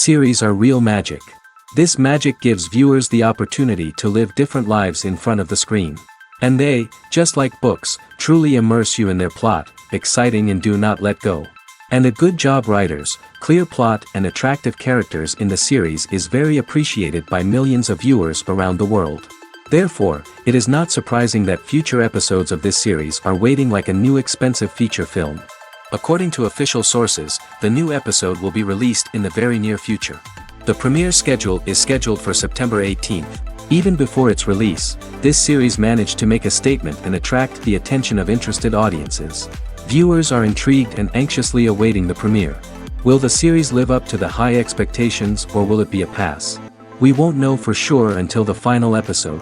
series are real magic. This magic gives viewers the opportunity to live different lives in front of the screen. And they, just like books, truly immerse you in their plot, exciting and do not let go. And a good job writers, clear plot and attractive characters in the series is very appreciated by millions of viewers around the world. Therefore, it is not surprising that future episodes of this series are waiting like a new expensive feature film. According to official sources, the new episode will be released in the very near future. The premiere schedule is scheduled for September 18th. Even before its release, this series managed to make a statement and attract the attention of interested audiences. Viewers are intrigued and anxiously awaiting the premiere. Will the series live up to the high expectations or will it be a pass? We won't know for sure until the final episode.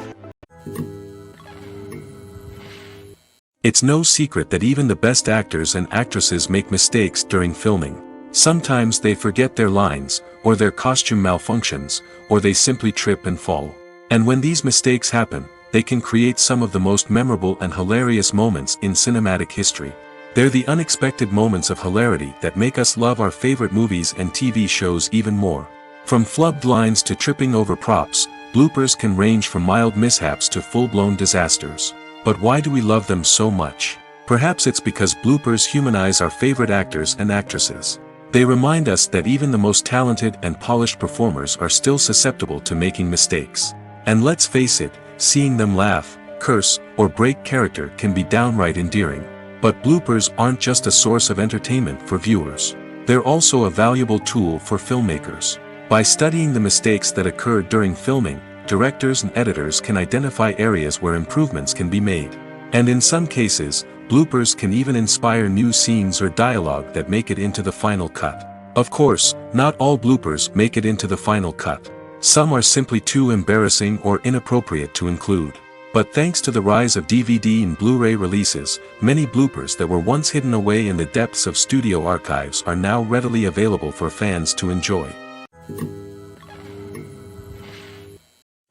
It's no secret that even the best actors and actresses make mistakes during filming. Sometimes they forget their lines, or their costume malfunctions, or they simply trip and fall. And when these mistakes happen, they can create some of the most memorable and hilarious moments in cinematic history. They're the unexpected moments of hilarity that make us love our favorite movies and TV shows even more. From flubbed lines to tripping over props, bloopers can range from mild mishaps to full-blown disasters. But why do we love them so much? Perhaps it's because bloopers humanize our favorite actors and actresses. They remind us that even the most talented and polished performers are still susceptible to making mistakes. And let's face it, seeing them laugh, curse, or break character can be downright endearing. But bloopers aren't just a source of entertainment for viewers. They're also a valuable tool for filmmakers. By studying the mistakes that occurred during filming, directors and editors can identify areas where improvements can be made. And in some cases, bloopers can even inspire new scenes or dialogue that make it into the final cut. Of course, not all bloopers make it into the final cut. Some are simply too embarrassing or inappropriate to include. But thanks to the rise of DVD and Blu-ray releases, many bloopers that were once hidden away in the depths of studio archives are now readily available for fans to enjoy.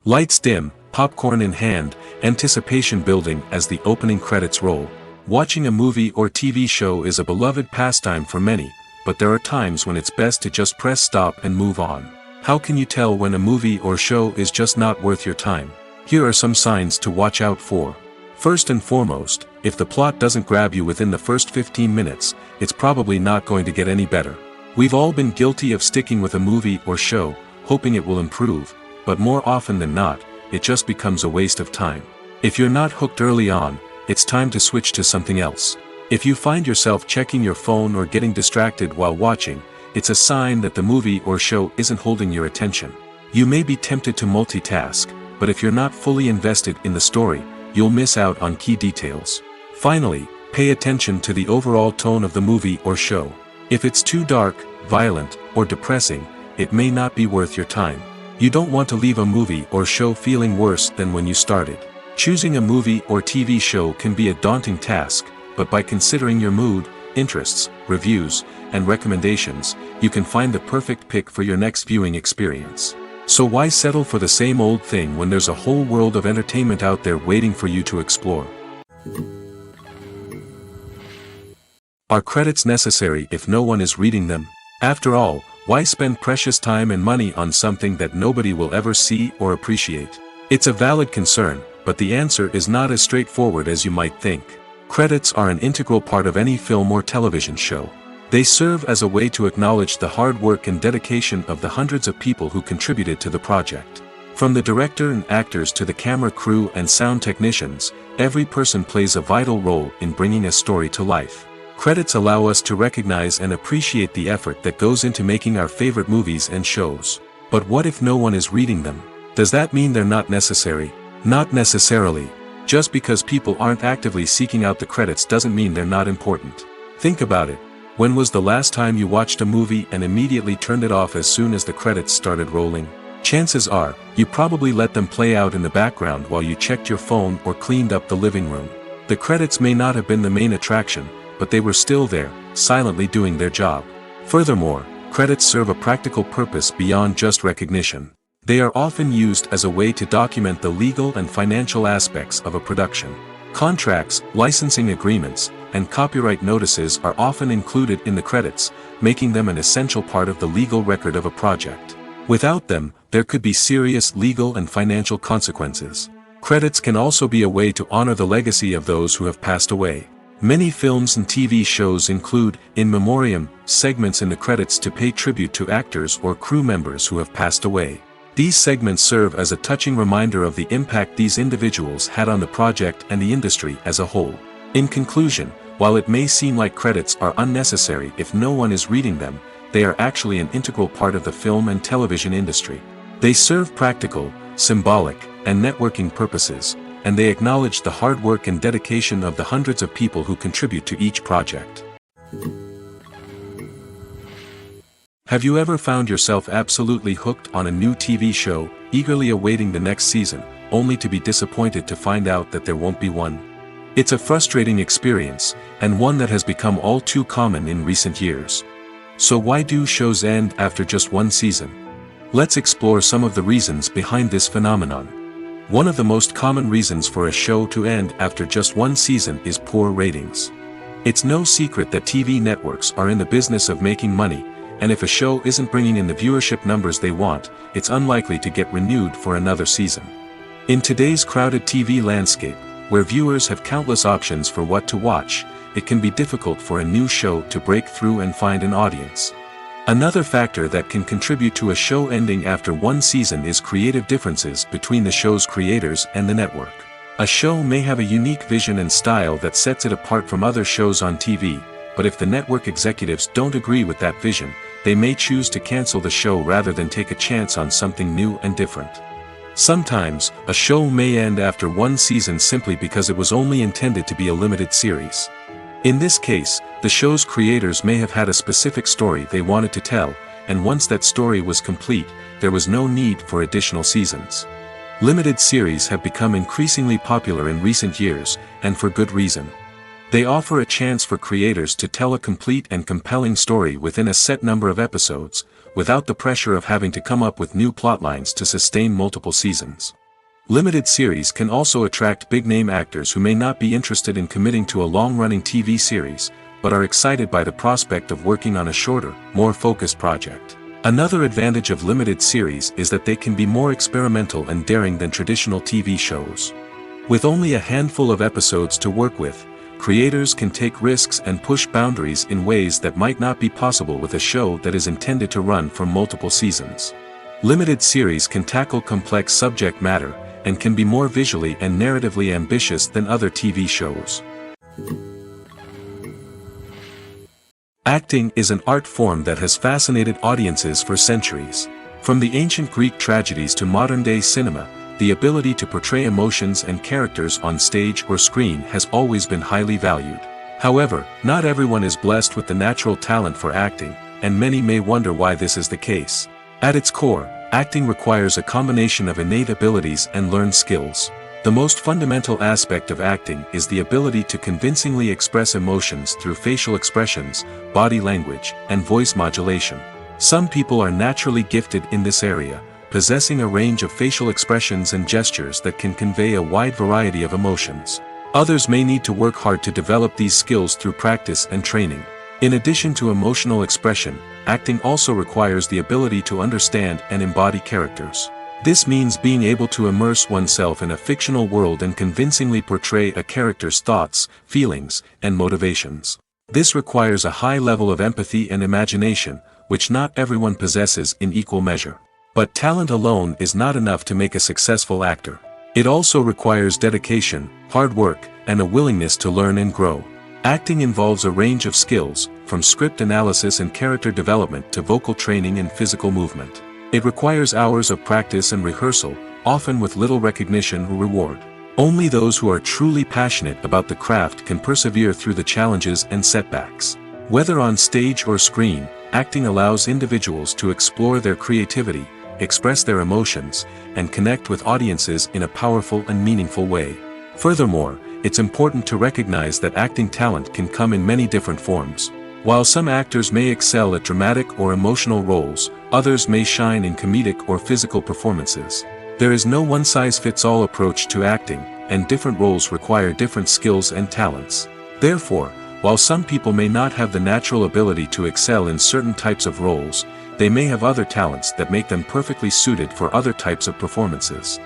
Lights dim, popcorn in hand, anticipation building as the opening credits roll. Watching a movie or TV show is a beloved pastime for many, but there are times when it's best to just press stop and move on. How can you tell when a movie or show is just not worth your time? Here are some signs to watch out for. First and foremost, if the plot doesn't grab you within the first 15 minutes, it's probably not going to get any better. We've all been guilty of sticking with a movie or show, hoping it will improve, but more often than not, it just becomes a waste of time. If you're not hooked early on, it's time to switch to something else. If you find yourself checking your phone or getting distracted while watching, it's a sign that the movie or show isn't holding your attention. You may be tempted to multitask, but if you're not fully invested in the story, you'll miss out on key details. Finally, pay attention to the overall tone of the movie or show. If it's too dark, violent, or depressing, it may not be worth your time. You don't want to leave a movie or show feeling worse than when you started. Choosing a movie or TV show can be a daunting task, but by considering your mood, interests, reviews, and recommendations, you can find the perfect pick for your next viewing experience. So why settle for the same old thing when there's a whole world of entertainment out there waiting for you to explore? Are credits necessary if no one is reading them? After all, why spend precious time and money on something that nobody will ever see or appreciate? It's a valid concern, but the answer is not as straightforward as you might think. Credits are an integral part of any film or television show. They serve as a way to acknowledge the hard work and dedication of the hundreds of people who contributed to the project. From the director and actors to the camera crew and sound technicians, every person plays a vital role in bringing a story to life. Credits allow us to recognize and appreciate the effort that goes into making our favorite movies and shows. But what if no one is reading them? Does that mean they're not necessary? Not necessarily. Just because people aren't actively seeking out the credits doesn't mean they're not important. Think about it. When was the last time you watched a movie and immediately turned it off as soon as the credits started rolling? Chances are, you probably let them play out in the background while you checked your phone or cleaned up the living room. The credits may not have been the main attraction, but they were still there, silently doing their job. Furthermore, credits serve a practical purpose beyond just recognition. They are often used as a way to document the legal and financial aspects of a production. Contracts, licensing agreements, and copyright notices are often included in the credits, making them an essential part of the legal record of a project. Without them, there could be serious legal and financial consequences. Credits can also be a way to honor the legacy of those who have passed away. Many films and TV shows include, in memoriam, segments in the credits to pay tribute to actors or crew members who have passed away. These segments serve as a touching reminder of the impact these individuals had on the project and the industry as a whole. In conclusion, while it may seem like credits are unnecessary if no one is reading them, they are actually an integral part of the film and television industry. They serve practical, symbolic, and networking purposes, and they acknowledge the hard work and dedication of the hundreds of people who contribute to each project. Have you ever found yourself absolutely hooked on a new TV show, eagerly awaiting the next season, only to be disappointed to find out that there won't be one? It's a frustrating experience, and one that has become all too common in recent years. So why do shows end after just one season? Let's explore some of the reasons behind this phenomenon. One of the most common reasons for a show to end after just one season is poor ratings. It's no secret that TV networks are in the business of making money, and if a show isn't bringing in the viewership numbers they want, it's unlikely to get renewed for another season. In today's crowded TV landscape, where viewers have countless options for what to watch, it can be difficult for a new show to break through and find an audience. Another factor that can contribute to a show ending after one season is creative differences between the show's creators and the network. A show may have a unique vision and style that sets it apart from other shows on TV, but if the network executives don't agree with that vision, they may choose to cancel the show rather than take a chance on something new and different. Sometimes, a show may end after one season simply because it was only intended to be a limited series. In this case, the show's creators may have had a specific story they wanted to tell, and once that story was complete, there was no need for additional seasons. Limited series have become increasingly popular in recent years, and for good reason. They offer a chance for creators to tell a complete and compelling story within a set number of episodes, without the pressure of having to come up with new plotlines to sustain multiple seasons. Limited series can also attract big-name actors who may not be interested in committing to a long-running TV series, but are excited by the prospect of working on a shorter, more focused project. Another advantage of limited series is that they can be more experimental and daring than traditional TV shows. With only a handful of episodes to work with, creators can take risks and push boundaries in ways that might not be possible with a show that is intended to run for multiple seasons. Limited series can tackle complex subject matter, and can be more visually and narratively ambitious than other TV shows. Acting is an art form that has fascinated audiences for centuries. From the ancient Greek tragedies to modern-day cinema, the ability to portray emotions and characters on stage or screen has always been highly valued. However, not everyone is blessed with the natural talent for acting, and many may wonder why this is the case. At its core, acting requires a combination of innate abilities and learned skills. The most fundamental aspect of acting is the ability to convincingly express emotions through facial expressions, body language, and voice modulation. Some people are naturally gifted in this area, possessing a range of facial expressions and gestures that can convey a wide variety of emotions. Others may need to work hard to develop these skills through practice and training. In addition to emotional expression, acting also requires the ability to understand and embody characters. This means being able to immerse oneself in a fictional world and convincingly portray a character's thoughts, feelings, and motivations. This requires a high level of empathy and imagination, which not everyone possesses in equal measure. But talent alone is not enough to make a successful actor. It also requires dedication, hard work, and a willingness to learn and grow. Acting involves a range of skills, from script analysis and character development to vocal training and physical movement. It requires hours of practice and rehearsal, often with little recognition or reward. Only those who are truly passionate about the craft can persevere through the challenges and setbacks. Whether on stage or screen, acting allows individuals to explore their creativity, express their emotions, and connect with audiences in a powerful and meaningful way. Furthermore, it's important to recognize that acting talent can come in many different forms. While some actors may excel at dramatic or emotional roles, others may shine in comedic or physical performances. There is no one-size-fits-all approach to acting, and different roles require different skills and talents. Therefore, while some people may not have the natural ability to excel in certain types of roles, they may have other talents that make them perfectly suited for other types of performances.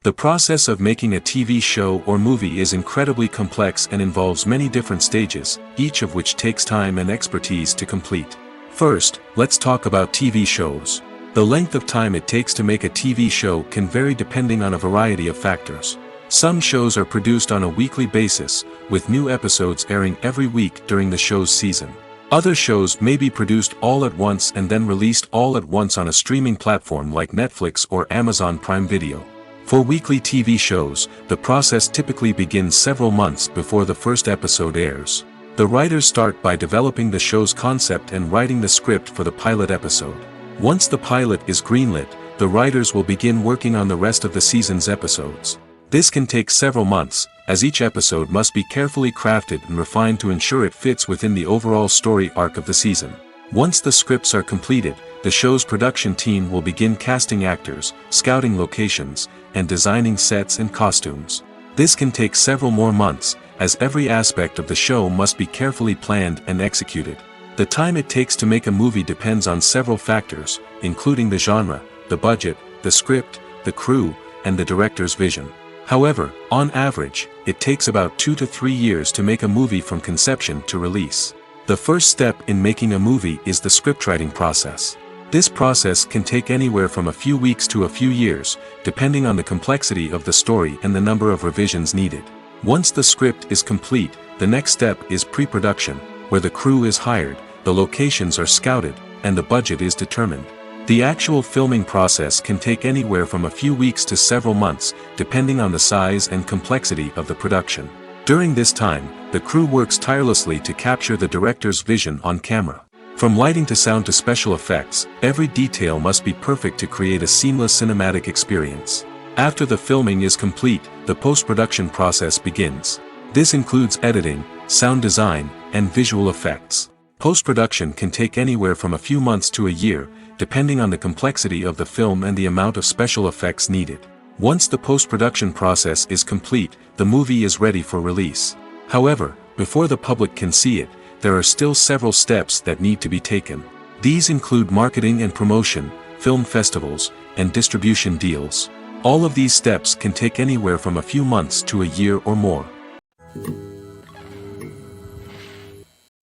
The process of making a TV show or movie is incredibly complex and involves many different stages, each of which takes time and expertise to complete. First, let's talk about TV shows. The length of time it takes to make a TV show can vary depending on a variety of factors. Some shows are produced on a weekly basis, with new episodes airing every week during the show's season. Other shows may be produced all at once and then released all at once on a streaming platform like Netflix or Amazon Prime Video. For weekly TV shows, the process typically begins several months before the first episode airs. The writers start by developing the show's concept and writing the script for the pilot episode. Once the pilot is greenlit, the writers will begin working on the rest of the season's episodes. This can take several months, as each episode must be carefully crafted and refined to ensure it fits within the overall story arc of the season. Once the scripts are completed, the show's production team will begin casting actors, scouting locations, and designing sets and costumes. This can take several more months, as every aspect of the show must be carefully planned and executed. The time it takes to make a movie depends on several factors, including the genre, the budget, the script, the crew, and the director's vision. However, on average, it takes about 2 to 3 years to make a movie from conception to release. The first step in making a movie is the scriptwriting process. This process can take anywhere from a few weeks to a few years, depending on the complexity of the story and the number of revisions needed. Once the script is complete, the next step is pre-production, where the crew is hired, the locations are scouted, and the budget is determined. The actual filming process can take anywhere from a few weeks to several months, depending on the size and complexity of the production. During this time, the crew works tirelessly to capture the director's vision on camera. From lighting to sound to special effects, every detail must be perfect to create a seamless cinematic experience. After the filming is complete, the post-production process begins. This includes editing, sound design, and visual effects. Post-production can take anywhere from a few months to a year, depending on the complexity of the film and the amount of special effects needed. Once the post-production process is complete, the movie is ready for release. However, before the public can see it, there are still several steps that need to be taken. These include marketing and promotion, film festivals, and distribution deals. All of these steps can take anywhere from a few months to a year or more.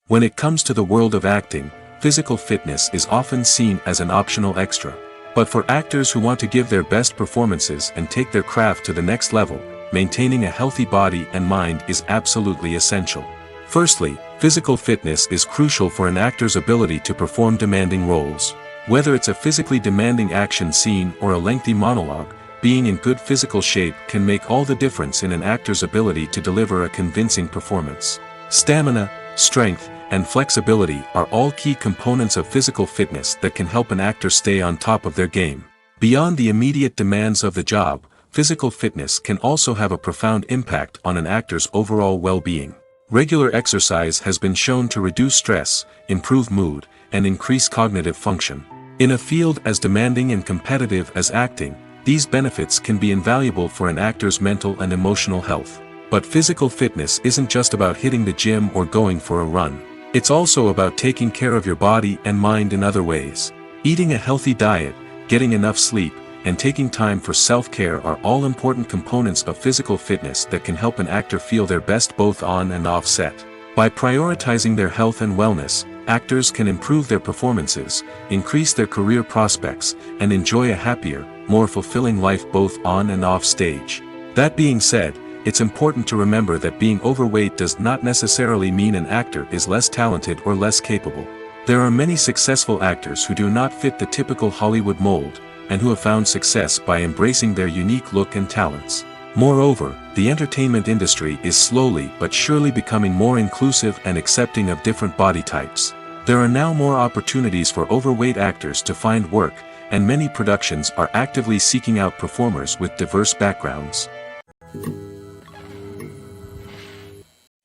When it comes to the world of acting, physical fitness is often seen as an optional extra. But for actors who want to give their best performances and take their craft to the next level, maintaining a healthy body and mind is absolutely essential. Firstly, physical fitness is crucial for an actor's ability to perform demanding roles. Whether it's a physically demanding action scene or a lengthy monologue, being in good physical shape can make all the difference in an actor's ability to deliver a convincing performance. Stamina, strength, and flexibility are all key components of physical fitness that can help an actor stay on top of their game. Beyond the immediate demands of the job, physical fitness can also have a profound impact on an actor's overall well-being. Regular exercise has been shown to reduce stress, improve mood, and increase cognitive function. In a field as demanding and competitive as acting, these benefits can be invaluable for an actor's mental and emotional health. But physical fitness isn't just about hitting the gym or going for a run. It's also about taking care of your body and mind in other ways. Eating a healthy diet, getting enough sleep, and taking time for self-care are all important components of physical fitness that can help an actor feel their best both on and off set. By prioritizing their health and wellness, actors can improve their performances, increase their career prospects, and enjoy a happier, more fulfilling life both on and off stage. That being said, it's important to remember that being overweight does not necessarily mean an actor is less talented or less capable. There are many successful actors who do not fit the typical Hollywood mold, and who have found success by embracing their unique look and talents. Moreover, the entertainment industry is slowly but surely becoming more inclusive and accepting of different body types. There are now more opportunities for overweight actors to find work, and many productions are actively seeking out performers with diverse backgrounds.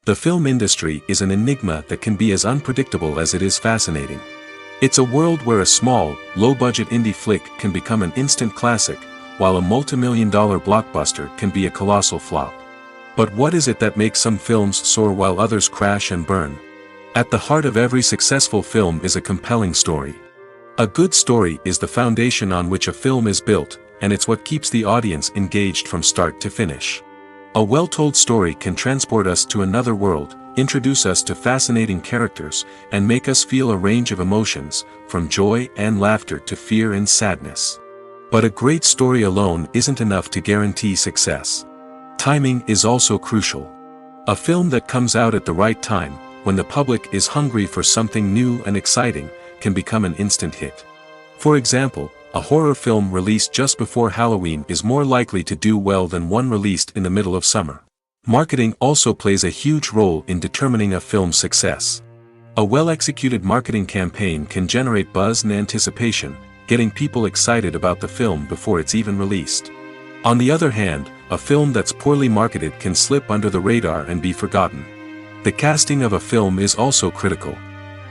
The film industry is an enigma that can be as unpredictable as it is fascinating. It's a world where a small, low-budget indie flick can become an instant classic, while a multi-million-dollar blockbuster can be a colossal flop. But what is it that makes some films soar while others crash and burn? At the heart of every successful film is a compelling story. A good story is the foundation on which a film is built, and it's what keeps the audience engaged from start to finish. A well-told story can transport us to another world, introduce us to fascinating characters, and make us feel a range of emotions, from joy and laughter to fear and sadness. But a great story alone isn't enough to guarantee success. Timing is also crucial. A film that comes out at the right time, when the public is hungry for something new and exciting, can become an instant hit. For example, a horror film released just before Halloween is more likely to do well than one released in the middle of summer. Marketing also plays a huge role in determining a film's success. A well-executed marketing campaign can generate buzz and anticipation, getting people excited about the film before it's even released. On the other hand, a film that's poorly marketed can slip under the radar and be forgotten. The casting of a film is also critical.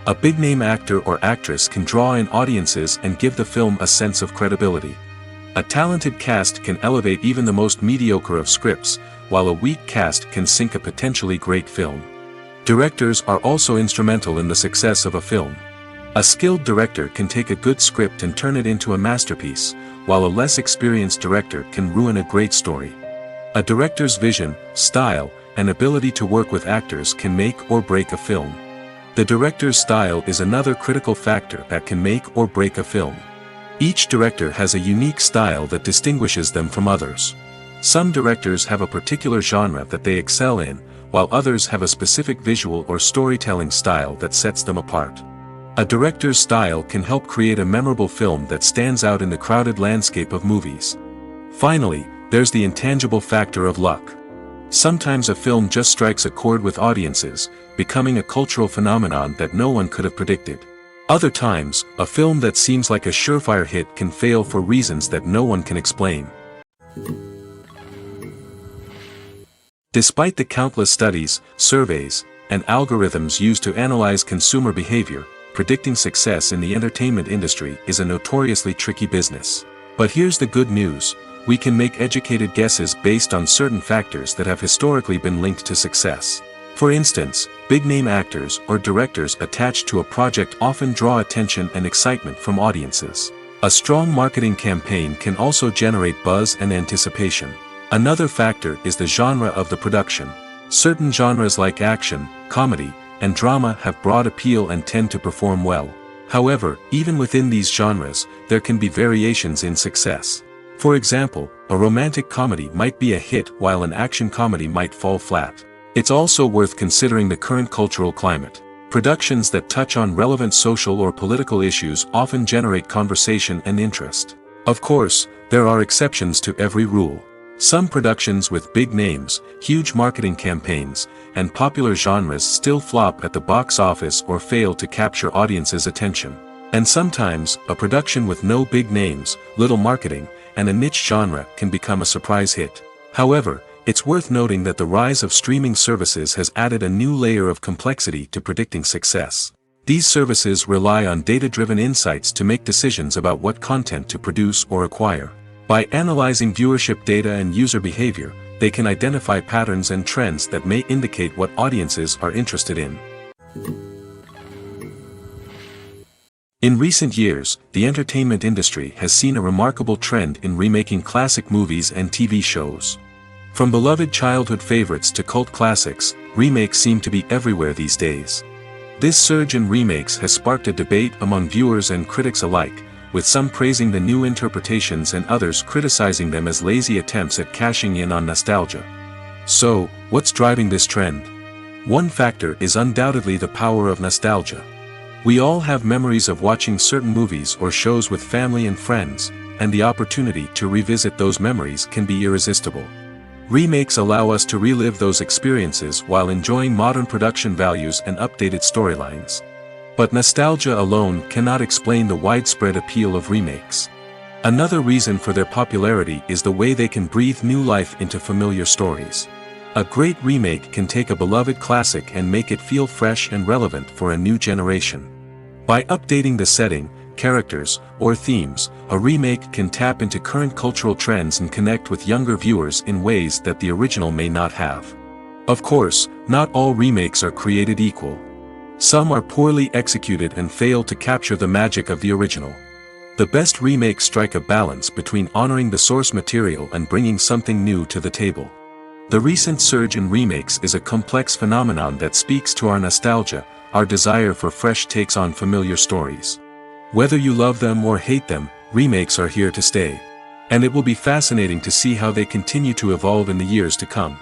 A big-name actor or actress can draw in audiences and give the film a sense of credibility. A talented cast can elevate even the most mediocre of scripts, while a weak cast can sink a potentially great film. Directors are also instrumental in the success of a film. A skilled director can take a good script and turn it into a masterpiece, while a less experienced director can ruin a great story. A director's vision, style, and ability to work with actors can make or break a film. The director's style is another critical factor that can make or break a film. Each director has a unique style that distinguishes them from others. Some directors have a particular genre that they excel in, while others have a specific visual or storytelling style that sets them apart. A director's style can help create a memorable film that stands out in the crowded landscape of movies. Finally, there's the intangible factor of luck. Sometimes a film just strikes a chord with audiences, becoming a cultural phenomenon that no one could have predicted. Other times, a film that seems like a surefire hit can fail for reasons that no one can explain. Despite the countless studies, surveys, and algorithms used to analyze consumer behavior, predicting success in the entertainment industry is a notoriously tricky business. But here's the good news: we can make educated guesses based on certain factors that have historically been linked to success. For instance, big-name actors or directors attached to a project often draw attention and excitement from audiences. A strong marketing campaign can also generate buzz and anticipation. Another factor is the genre of the production. Certain genres like action, comedy, and drama have broad appeal and tend to perform well. However, even within these genres, there can be variations in success. For example, a romantic comedy might be a hit while an action comedy might fall flat. It's also worth considering the current cultural climate. Productions that touch on relevant social or political issues often generate conversation and interest. Of course, there are exceptions to every rule. Some productions with big names, huge marketing campaigns, and popular genres still flop at the box office or fail to capture audiences' attention. And sometimes, a production with no big names, little marketing, and a niche genre can become a surprise hit. However, it's worth noting that the rise of streaming services has added a new layer of complexity to predicting success. These services rely on data-driven insights to make decisions about what content to produce or acquire. By analyzing viewership data and user behavior, they can identify patterns and trends that may indicate what audiences are interested in. In recent years, the entertainment industry has seen a remarkable trend in remaking classic movies and TV shows. From beloved childhood favorites to cult classics, remakes seem to be everywhere these days. This surge in remakes has sparked a debate among viewers and critics alike, with some praising the new interpretations and others criticizing them as lazy attempts at cashing in on nostalgia. So, what's driving this trend? One factor is undoubtedly the power of nostalgia. We all have memories of watching certain movies or shows with family and friends, and the opportunity to revisit those memories can be irresistible. Remakes allow us to relive those experiences while enjoying modern production values and updated storylines. But nostalgia alone cannot explain the widespread appeal of remakes. Another reason for their popularity is the way they can breathe new life into familiar stories. A great remake can take a beloved classic and make it feel fresh and relevant for a new generation. By updating the setting, characters, or themes, a remake can tap into current cultural trends and connect with younger viewers in ways that the original may not have. Of course, not all remakes are created equal. Some are poorly executed and fail to capture the magic of the original. The best remakes strike a balance between honoring the source material and bringing something new to the table. The recent surge in remakes is a complex phenomenon that speaks to our nostalgia, our desire for fresh takes on familiar stories. Whether you love them or hate them, remakes are here to stay. And it will be fascinating to see how they continue to evolve in the years to come.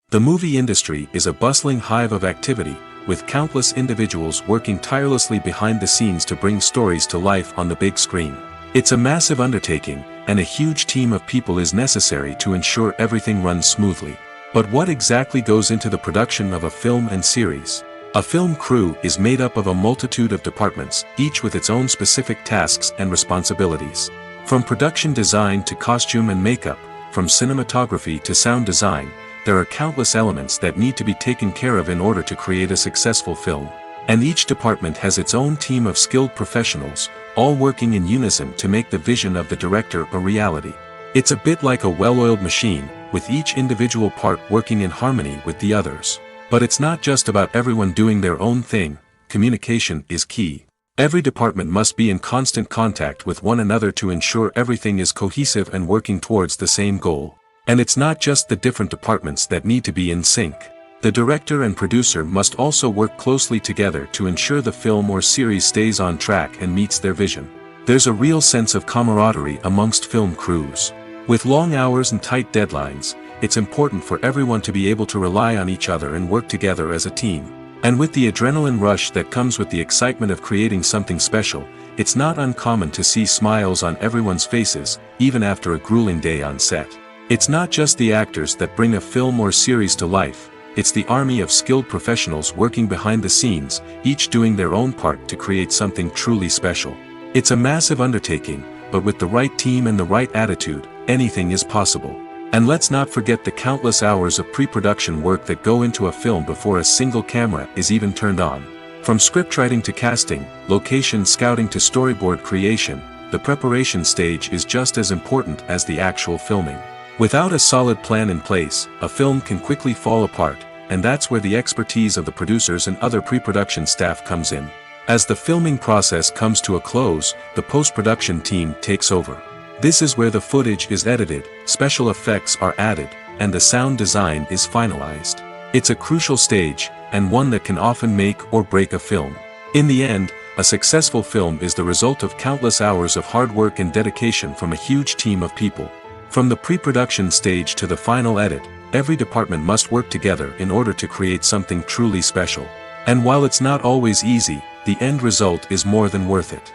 The movie industry is a bustling hive of activity, with countless individuals working tirelessly behind the scenes to bring stories to life on the big screen. It's a massive undertaking, and a huge team of people is necessary to ensure everything runs smoothly. But what exactly goes into the production of a film and series? A film crew is made up of a multitude of departments, each with its own specific tasks and responsibilities. From production design to costume and makeup, from cinematography to sound design, there are countless elements that need to be taken care of in order to create a successful film. And each department has its own team of skilled professionals, all working in unison to make the vision of the director a reality. It's a bit like a well-oiled machine, with each individual part working in harmony with the others. But it's not just about everyone doing their own thing. Communication is key. Every department must be in constant contact with one another to ensure everything is cohesive and working towards the same goal. And it's not just the different departments that need to be in sync. The director and producer must also work closely together to ensure the film or series stays on track and meets their vision. There's a real sense of camaraderie amongst film crews. With long hours and tight deadlines, it's important for everyone to be able to rely on each other and work together as a team. And with the adrenaline rush that comes with the excitement of creating something special, it's not uncommon to see smiles on everyone's faces, even after a grueling day on set. It's not just the actors that bring a film or series to life, it's the army of skilled professionals working behind the scenes, each doing their own part to create something truly special. It's a massive undertaking, but with the right team and the right attitude, anything is possible. And let's not forget the countless hours of pre-production work that go into a film before a single camera is even turned on. From scriptwriting to casting, location scouting to storyboard creation, the preparation stage is just as important as the actual filming. Without a solid plan in place, a film can quickly fall apart, and that's where the expertise of the producers and other pre-production staff comes in. As the filming process comes to a close, the post-production team takes over. This is where the footage is edited, special effects are added, and the sound design is finalized. It's a crucial stage, and one that can often make or break a film. In the end, a successful film is the result of countless hours of hard work and dedication from a huge team of people. From the pre-production stage to the final edit, every department must work together in order to create something truly special. And while it's not always easy, the end result is more than worth it.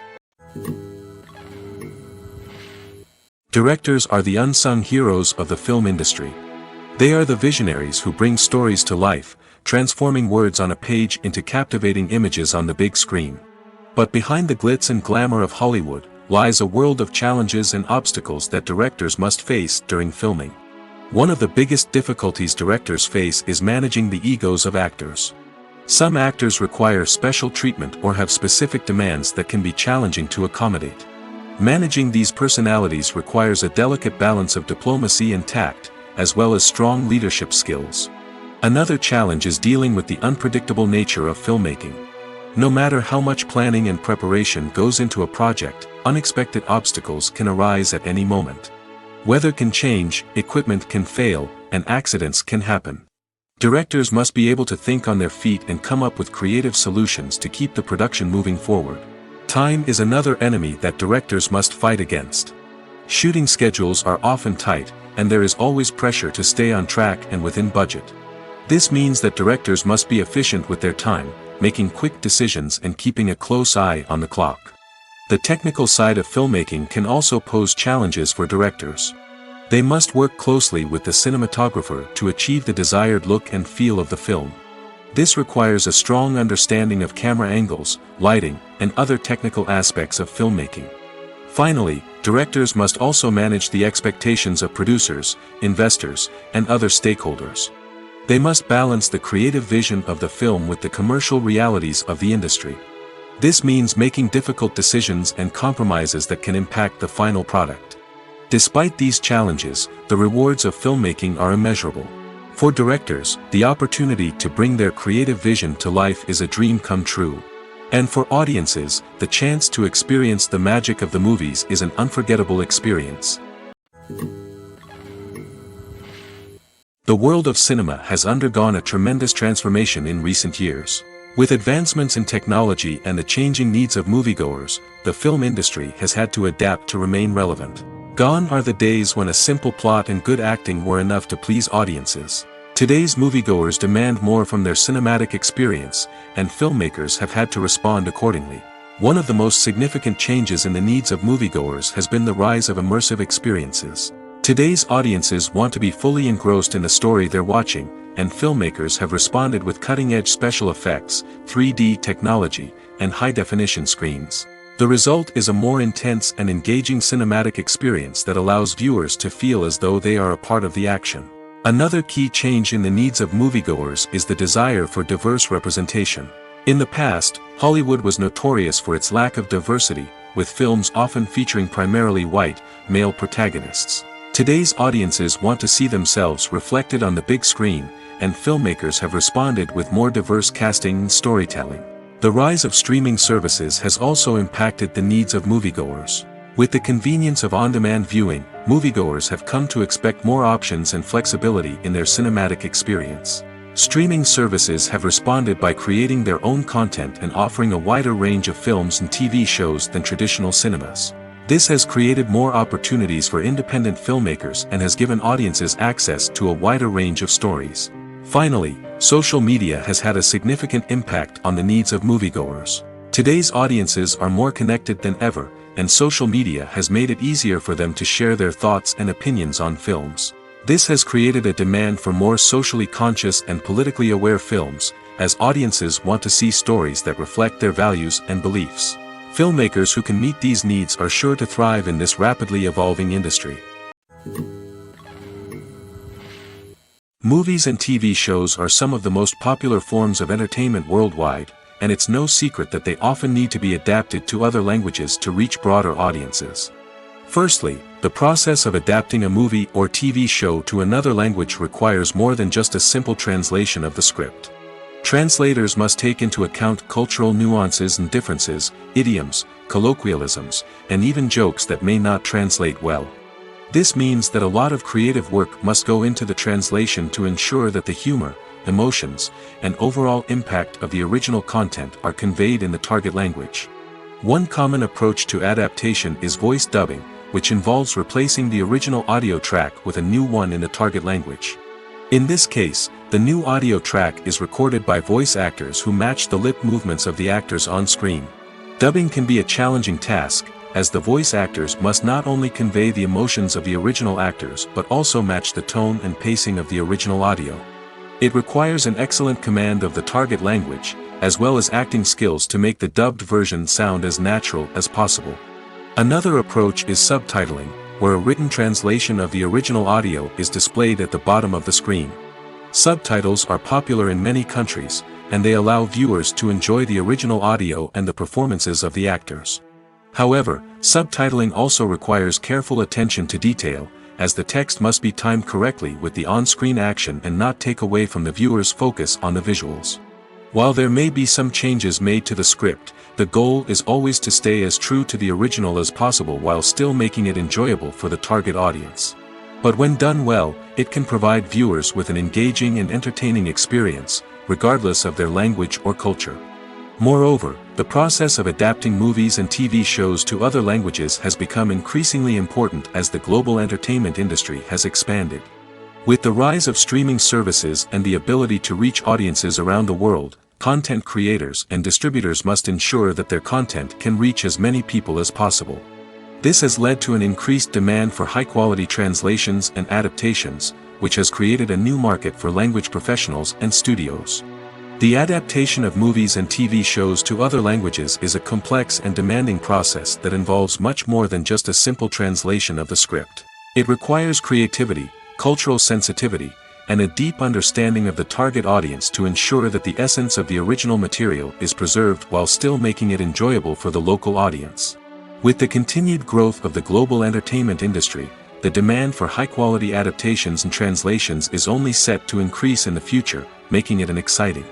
Directors are the unsung heroes of the film industry. They are the visionaries who bring stories to life, transforming words on a page into captivating images on the big screen. But behind the glitz and glamour of Hollywood, lies a world of challenges and obstacles that directors must face during filming. One of the biggest difficulties directors face is managing the egos of actors. Some actors require special treatment or have specific demands that can be challenging to accommodate. Managing these personalities requires a delicate balance of diplomacy and tact, as well as strong leadership skills. Another challenge is dealing with the unpredictable nature of filmmaking. No matter how much planning and preparation goes into a project, unexpected obstacles can arise at any moment. Weather can change, equipment can fail, and accidents can happen. Directors must be able to think on their feet and come up with creative solutions to keep the production moving forward. Time is another enemy that directors must fight against. Shooting schedules are often tight, and there is always pressure to stay on track and within budget. This means that directors must be efficient with their time, making quick decisions and keeping a close eye on the clock. The technical side of filmmaking can also pose challenges for directors. They must work closely with the cinematographer to achieve the desired look and feel of the film. This requires a strong understanding of camera angles, lighting, and other technical aspects of filmmaking. Finally, directors must also manage the expectations of producers, investors, and other stakeholders. They must balance the creative vision of the film with the commercial realities of the industry. This means making difficult decisions and compromises that can impact the final product. Despite these challenges, the rewards of filmmaking are immeasurable. For directors, the opportunity to bring their creative vision to life is a dream come true. And for audiences, the chance to experience the magic of the movies is an unforgettable experience. The world of cinema has undergone a tremendous transformation in recent years. With advancements in technology and the changing needs of moviegoers, the film industry has had to adapt to remain relevant. Gone are the days when a simple plot and good acting were enough to please audiences. Today's moviegoers demand more from their cinematic experience, and filmmakers have had to respond accordingly. One of the most significant changes in the needs of moviegoers has been the rise of immersive experiences. Today's audiences want to be fully engrossed in the story they're watching, and filmmakers have responded with cutting-edge special effects, 3D technology, and high-definition screens. The result is a more intense and engaging cinematic experience that allows viewers to feel as though they are a part of the action. Another key change in the needs of moviegoers is the desire for diverse representation. In the past, Hollywood was notorious for its lack of diversity, with films often featuring primarily white, male protagonists. Today's audiences want to see themselves reflected on the big screen, and filmmakers have responded with more diverse casting and storytelling. The rise of streaming services has also impacted the needs of moviegoers. With the convenience of on-demand viewing, moviegoers have come to expect more options and flexibility in their cinematic experience. Streaming services have responded by creating their own content and offering a wider range of films and TV shows than traditional cinemas. This has created more opportunities for independent filmmakers and has given audiences access to a wider range of stories. Finally, social media has had a significant impact on the needs of moviegoers. Today's audiences are more connected than ever, and social media has made it easier for them to share their thoughts and opinions on films. This has created a demand for more socially conscious and politically aware films, as audiences want to see stories that reflect their values and beliefs. Filmmakers who can meet these needs are sure to thrive in this rapidly evolving industry. Movies and TV shows are some of the most popular forms of entertainment worldwide, and it's no secret that they often need to be adapted to other languages to reach broader audiences. Firstly, the process of adapting a movie or TV show to another language requires more than just a simple translation of the script. Translators must take into account cultural nuances and differences, idioms, colloquialisms, and even jokes that may not translate well. This means that a lot of creative work must go into the translation to ensure that the humor, emotions, and overall impact of the original content are conveyed in the target language. One common approach to adaptation is voice dubbing, which involves replacing the original audio track with a new one in the target language. In this case, the new audio track is recorded by voice actors who match the lip movements of the actors on screen. Dubbing can be a challenging task, as the voice actors must not only convey the emotions of the original actors but also match the tone and pacing of the original audio. It requires an excellent command of the target language, as well as acting skills to make the dubbed version sound as natural as possible. Another approach is subtitling, where a written translation of the original audio is displayed at the bottom of the screen. Subtitles are popular in many countries, and they allow viewers to enjoy the original audio and the performances of the actors. However, subtitling also requires careful attention to detail, as the text must be timed correctly with the on-screen action and not take away from the viewer's focus on the visuals. While there may be some changes made to the script, the goal is always to stay as true to the original as possible while still making it enjoyable for the target audience. But when done well, it can provide viewers with an engaging and entertaining experience, regardless of their language or culture. Moreover, the process of adapting movies and TV shows to other languages has become increasingly important as the global entertainment industry has expanded. With the rise of streaming services and the ability to reach audiences around the world, content creators and distributors must ensure that their content can reach as many people as possible. This has led to an increased demand for high-quality translations and adaptations, which has created a new market for language professionals and studios. The adaptation of movies and TV shows to other languages is a complex and demanding process that involves much more than just a simple translation of the script. It requires creativity, cultural sensitivity, and a deep understanding of the target audience to ensure that the essence of the original material is preserved while still making it enjoyable for the local audience. With the continued growth of the global entertainment industry, the demand for high-quality adaptations and translations is only set to increase in the future, making it an exciting.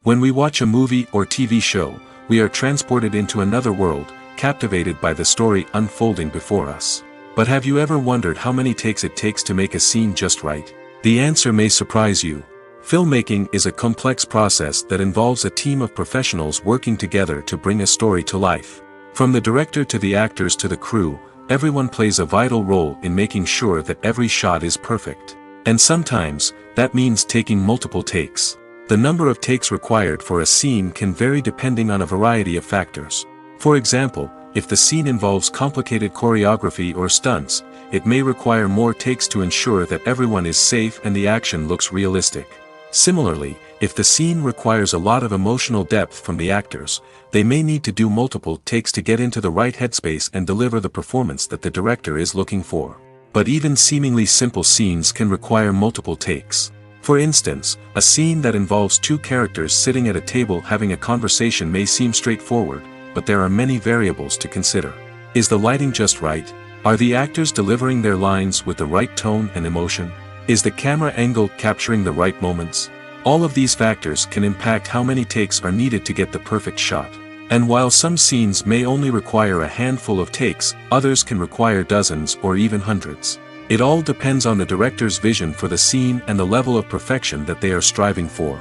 When we watch a movie or TV show, we are transported into another world, captivated by the story unfolding before us. But have you ever wondered how many takes it takes to make a scene just right? The answer may surprise you. Filmmaking is a complex process that involves a team of professionals working together to bring a story to life. From the director to the actors to the crew, everyone plays a vital role in making sure that every shot is perfect. And sometimes, that means taking multiple takes. The number of takes required for a scene can vary depending on a variety of factors. For example, if the scene involves complicated choreography or stunts, it may require more takes to ensure that everyone is safe and the action looks realistic. Similarly, if the scene requires a lot of emotional depth from the actors, they may need to do multiple takes to get into the right headspace and deliver the performance that the director is looking for. But even seemingly simple scenes can require multiple takes. For instance, a scene that involves two characters sitting at a table having a conversation may seem straightforward, but there are many variables to consider. Is the lighting just right? Are the actors delivering their lines with the right tone and emotion? Is the camera angle capturing the right moments? All of these factors can impact how many takes are needed to get the perfect shot. And while some scenes may only require a handful of takes, others can require dozens or even hundreds. It all depends on the director's vision for the scene and the level of perfection that they are striving for.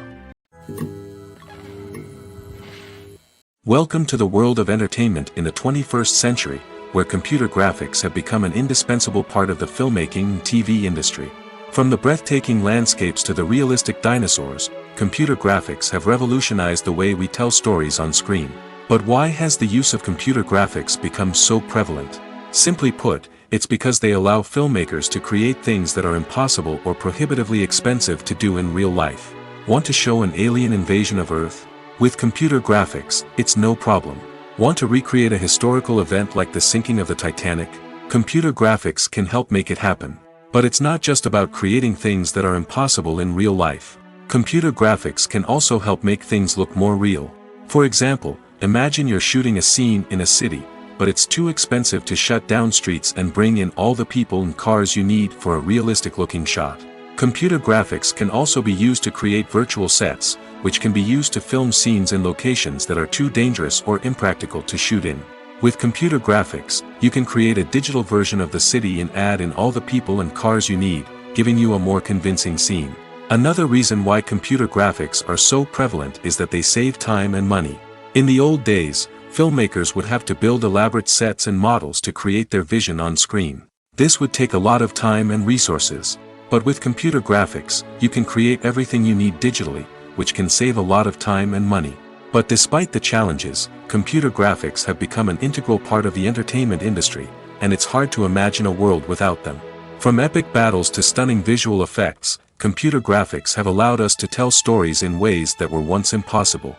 Welcome to the world of entertainment in the 21st century, where computer graphics have become an indispensable part of the filmmaking and TV industry. From the breathtaking landscapes to the realistic dinosaurs, computer graphics have revolutionized the way we tell stories on screen. But why has the use of computer graphics become so prevalent? Simply put, it's because they allow filmmakers to create things that are impossible or prohibitively expensive to do in real life. Want to show an alien invasion of Earth? With computer graphics, it's no problem. Want to recreate a historical event like the sinking of the Titanic? Computer graphics can help make it happen. But it's not just about creating things that are impossible in real life. Computer graphics can also help make things look more real. For example, imagine you're shooting a scene in a city, but it's too expensive to shut down streets and bring in all the people and cars you need for a realistic-looking shot. Computer graphics can also be used to create virtual sets, which can be used to film scenes in locations that are too dangerous or impractical to shoot in. With computer graphics, you can create a digital version of the city and add in all the people and cars you need, giving you a more convincing scene. Another reason why computer graphics are so prevalent is that they save time and money. In the old days, filmmakers would have to build elaborate sets and models to create their vision on screen. This would take a lot of time and resources. But with computer graphics, you can create everything you need digitally, which can save a lot of time and money. But despite the challenges, computer graphics have become an integral part of the entertainment industry, and it's hard to imagine a world without them. From epic battles to stunning visual effects, computer graphics have allowed us to tell stories in ways that were once impossible.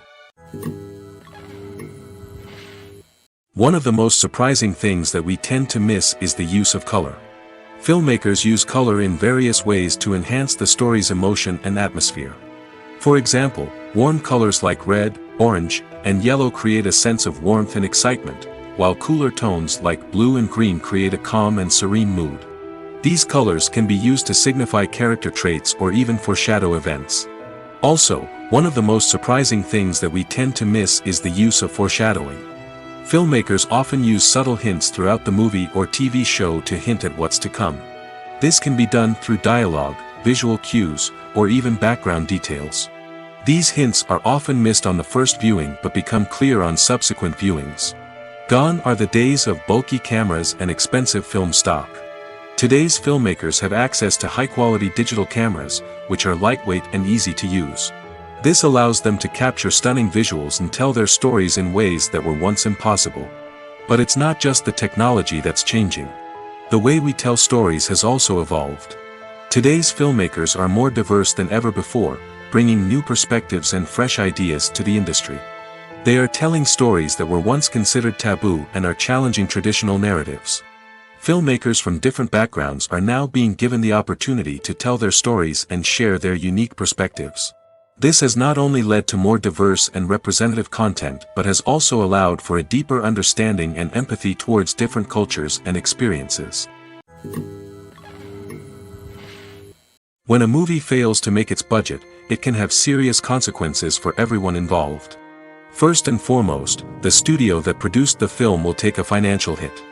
One of the most surprising things that we tend to miss is the use of color. Filmmakers use color in various ways to enhance the story's emotion and atmosphere. For example, warm colors like red, orange, and yellow create a sense of warmth and excitement, while cooler tones like blue and green create a calm and serene mood. These colors can be used to signify character traits or even foreshadow events. Also, one of the most surprising things that we tend to miss is the use of foreshadowing. Filmmakers often use subtle hints throughout the movie or TV show to hint at what's to come. This can be done through dialogue, visual cues, or even background details. These hints are often missed on the first viewing but become clear on subsequent viewings. Gone are the days of bulky cameras and expensive film stock. Today's filmmakers have access to high-quality digital cameras, which are lightweight and easy to use. This allows them to capture stunning visuals and tell their stories in ways that were once impossible. But it's not just the technology that's changing. The way we tell stories has also evolved. Today's filmmakers are more diverse than ever before, bringing new perspectives and fresh ideas to the industry. They are telling stories that were once considered taboo and are challenging traditional narratives. Filmmakers from different backgrounds are now being given the opportunity to tell their stories and share their unique perspectives. This has not only led to more diverse and representative content but has also allowed for a deeper understanding and empathy towards different cultures and experiences. When a movie fails to make its budget, it can have serious consequences for everyone involved. First and foremost, the studio that produced the film will take a financial hit.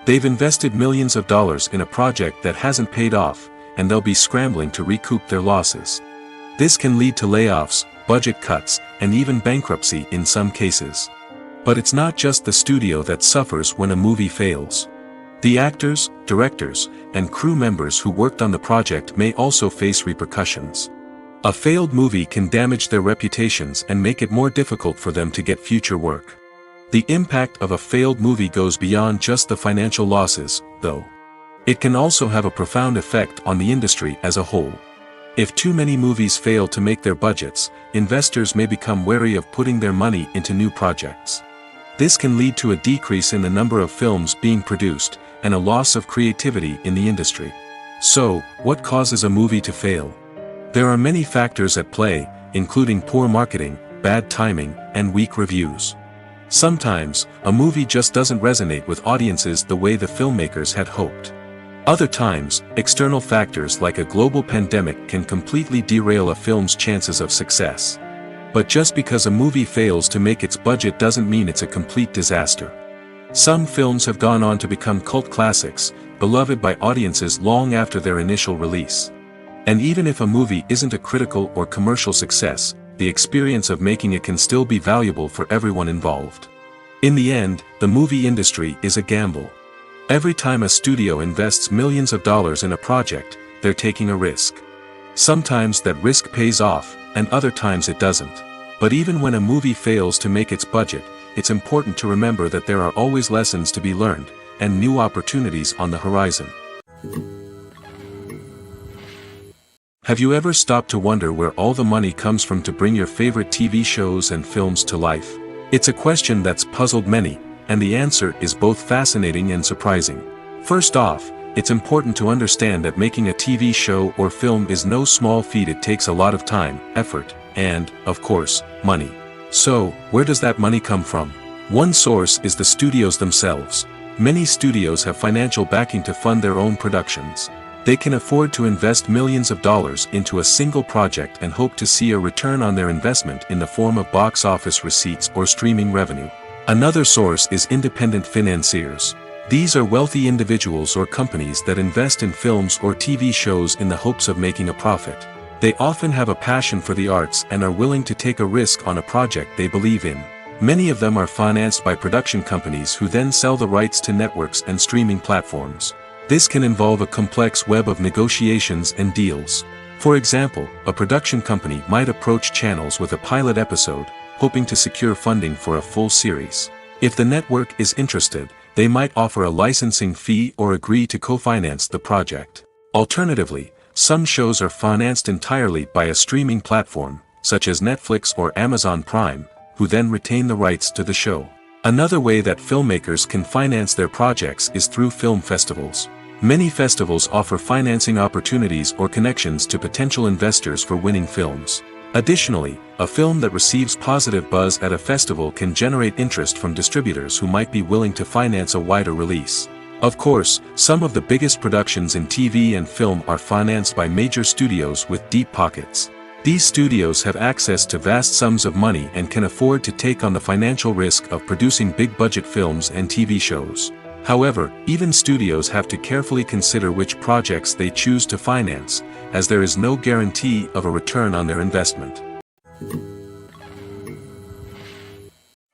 They've invested millions of dollars in a project that hasn't paid off, and they'll be scrambling to recoup their losses. This can lead to layoffs, budget cuts, and even bankruptcy in some cases. But it's not just the studio that suffers when a movie fails. The actors, directors, and crew members who worked on the project may also face repercussions. A failed movie can damage their reputations and make it more difficult for them to get future work. The impact of a failed movie goes beyond just the financial losses, though. It can also have a profound effect on the industry as a whole. If too many movies fail to make their budgets, investors may become wary of putting their money into new projects. This can lead to a decrease in the number of films being produced, and a loss of creativity in the industry. So, what causes a movie to fail? There are many factors at play, including poor marketing, bad timing, and weak reviews. Sometimes, a movie just doesn't resonate with audiences the way the filmmakers had hoped. Other times, external factors like a global pandemic can completely derail a film's chances of success. But just because a movie fails to make its budget doesn't mean it's a complete disaster. Some films have gone on to become cult classics, beloved by audiences long after their initial release. And even if a movie isn't a critical or commercial success, the experience of making it can still be valuable for everyone involved. In the end, the movie industry is a gamble. Every time a studio invests millions of dollars in a project, they're taking a risk. Sometimes that risk pays off, and other times it doesn't. But even when a movie fails to make its budget, it's important to remember that there are always lessons to be learned, and new opportunities on the horizon. Have you ever stopped to wonder where all the money comes from to bring your favorite TV shows and films to life? It's a question that's puzzled many, and the answer is both fascinating and surprising. First off, it's important to understand that making a TV show or film is no small feat. It takes a lot of time, effort, and, of course, money. So, where does that money come from? One source is the studios themselves. Many studios have financial backing to fund their own productions. They can afford to invest millions of dollars into a single project and hope to see a return on their investment in the form of box office receipts or streaming revenue. Another source is independent financiers. These are wealthy individuals or companies that invest in films or TV shows in the hopes of making a profit. They often have a passion for the arts and are willing to take a risk on a project they believe in. Many of them are financed by production companies who then sell the rights to networks and streaming platforms. This can involve a complex web of negotiations and deals. For example, a production company might approach channels with a pilot episode, hoping to secure funding for a full series. If the network is interested, they might offer a licensing fee or agree to co-finance the project. Alternatively, some shows are financed entirely by a streaming platform, such as Netflix or Amazon Prime, who then retain the rights to the show. Another way that filmmakers can finance their projects is through film festivals. Many festivals offer financing opportunities or connections to potential investors for winning films. Additionally, a film that receives positive buzz at a festival can generate interest from distributors who might be willing to finance a wider release. Of course, some of the biggest productions in TV and film are financed by major studios with deep pockets. These studios have access to vast sums of money and can afford to take on the financial risk of producing big-budget films and TV shows. However, even studios have to carefully consider which projects they choose to finance, as there is no guarantee of a return on their investment.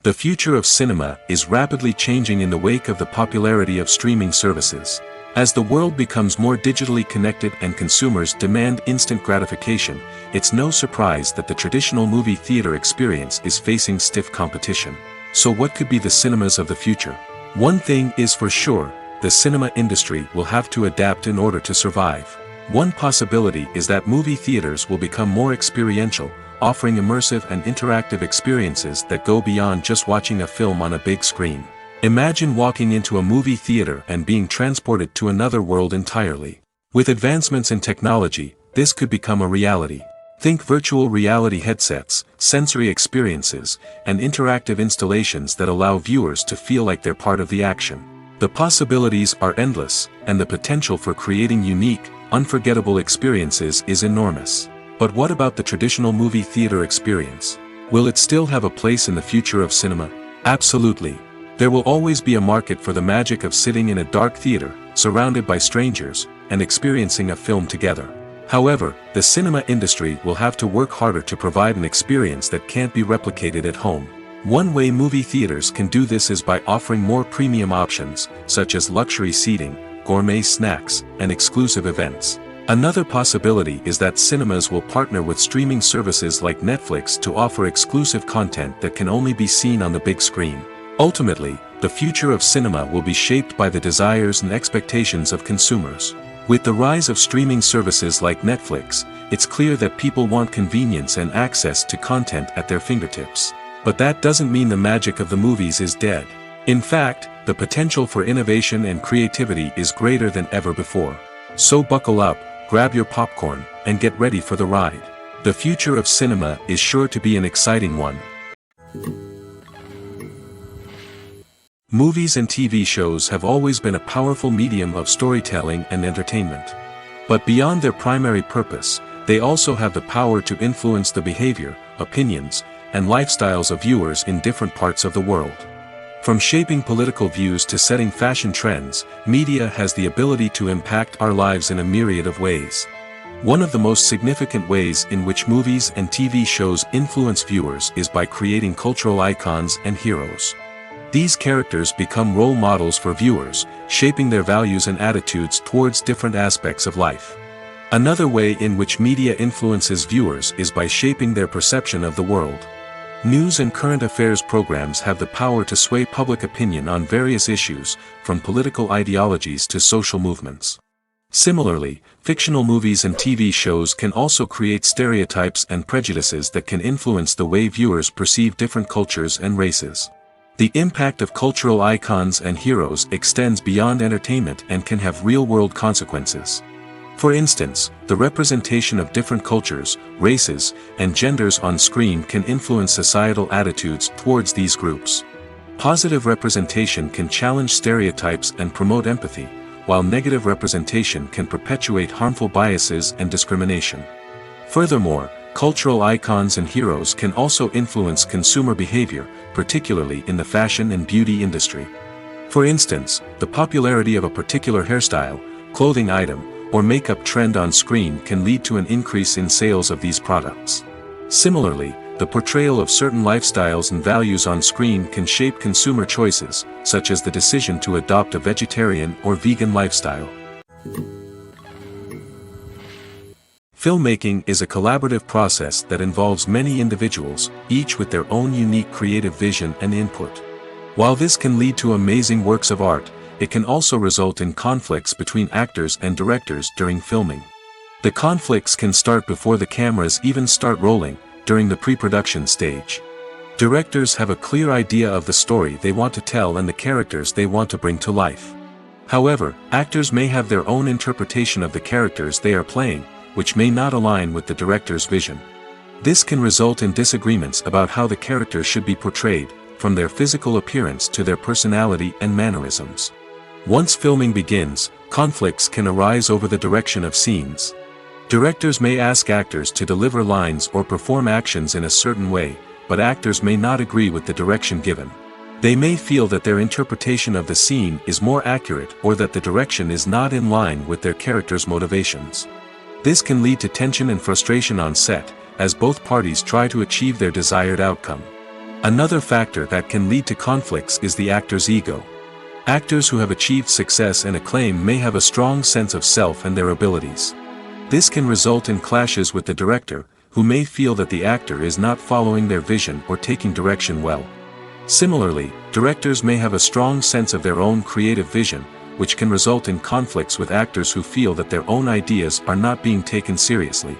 The future of cinema is rapidly changing in the wake of the popularity of streaming services. As the world becomes more digitally connected and consumers demand instant gratification, it's no surprise that the traditional movie theater experience is facing stiff competition. So what could be the cinemas of the future? One thing is for sure, the cinema industry will have to adapt in order to survive. One possibility is that movie theaters will become more experiential, offering immersive and interactive experiences that go beyond just watching a film on a big screen. Imagine walking into a movie theater and being transported to another world entirely. With advancements in technology, this could become a reality. Think virtual reality headsets, sensory experiences, and interactive installations that allow viewers to feel like they're part of the action. The possibilities are endless, and the potential for creating unique, unforgettable experiences is enormous. But what about the traditional movie theater experience? Will it still have a place in the future of cinema? Absolutely. There will always be a market for the magic of sitting in a dark theater, surrounded by strangers, and experiencing a film together. However, the cinema industry will have to work harder to provide an experience that can't be replicated at home. One way movie theaters can do this is by offering more premium options, such as luxury seating, gourmet snacks, and exclusive events. Another possibility is that cinemas will partner with streaming services like Netflix to offer exclusive content that can only be seen on the big screen. Ultimately, the future of cinema will be shaped by the desires and expectations of consumers. With the rise of streaming services like Netflix, it's clear that people want convenience and access to content at their fingertips. But that doesn't mean the magic of the movies is dead. In fact, the potential for innovation and creativity is greater than ever before. So buckle up, grab your popcorn, and get ready for the ride. The future of cinema is sure to be an exciting one. Movies and TV shows have always been a powerful medium of storytelling and entertainment. But beyond their primary purpose, they also have the power to influence the behavior, opinions, and lifestyles of viewers in different parts of the world. From shaping political views to setting fashion trends, media has the ability to impact our lives in a myriad of ways. One of the most significant ways in which movies and TV shows influence viewers is by creating cultural icons and heroes. These characters become role models for viewers, shaping their values and attitudes towards different aspects of life. Another way in which media influences viewers is by shaping their perception of the world. News and current affairs programs have the power to sway public opinion on various issues, from political ideologies to social movements. Similarly, fictional movies and TV shows can also create stereotypes and prejudices that can influence the way viewers perceive different cultures and races. The impact of cultural icons and heroes extends beyond entertainment and can have real-world consequences. For instance, the representation of different cultures, races, and genders on screen can influence societal attitudes towards these groups. Positive representation can challenge stereotypes and promote empathy, while negative representation can perpetuate harmful biases and discrimination. Furthermore, cultural icons and heroes can also influence consumer behavior, particularly in the fashion and beauty industry. For instance, the popularity of a particular hairstyle, clothing item, or makeup trend on screen can lead to an increase in sales of these products. Similarly, the portrayal of certain lifestyles and values on screen can shape consumer choices, such as the decision to adopt a vegetarian or vegan lifestyle. Filmmaking is a collaborative process that involves many individuals, each with their own unique creative vision and input. While this can lead to amazing works of art, it can also result in conflicts between actors and directors during filming. The conflicts can start before the cameras even start rolling, during the pre-production stage. Directors have a clear idea of the story they want to tell and the characters they want to bring to life. However, actors may have their own interpretation of the characters they are playing, which may not align with the director's vision. This can result in disagreements about how the characters should be portrayed, from their physical appearance to their personality and mannerisms. Once filming begins, conflicts can arise over the direction of scenes. Directors may ask actors to deliver lines or perform actions in a certain way, but actors may not agree with the direction given. They may feel that their interpretation of the scene is more accurate or that the direction is not in line with their character's motivations. This can lead to tension and frustration on set, as both parties try to achieve their desired outcome. Another factor that can lead to conflicts is the actor's ego. Actors who have achieved success and acclaim may have a strong sense of self and their abilities. This can result in clashes with the director, who may feel that the actor is not following their vision or taking direction well. Similarly, directors may have a strong sense of their own creative vision, which can result in conflicts with actors who feel that their own ideas are not being taken seriously.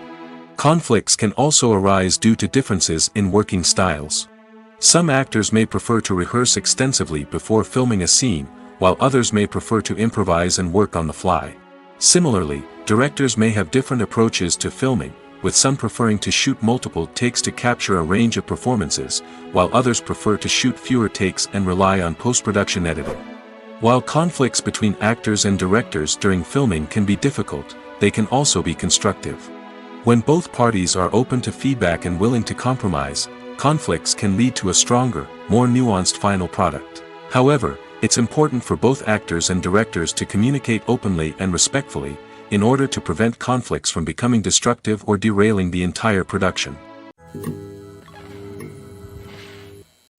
Conflicts can also arise due to differences in working styles. Some actors may prefer to rehearse extensively before filming a scene, while others may prefer to improvise and work on the fly. Similarly, directors may have different approaches to filming, with some preferring to shoot multiple takes to capture a range of performances, while others prefer to shoot fewer takes and rely on post-production editing. While conflicts between actors and directors during filming can be difficult, they can also be constructive. When both parties are open to feedback and willing to compromise, conflicts can lead to a stronger, more nuanced final product. However, it's important for both actors and directors to communicate openly and respectfully, in order to prevent conflicts from becoming destructive or derailing the entire production.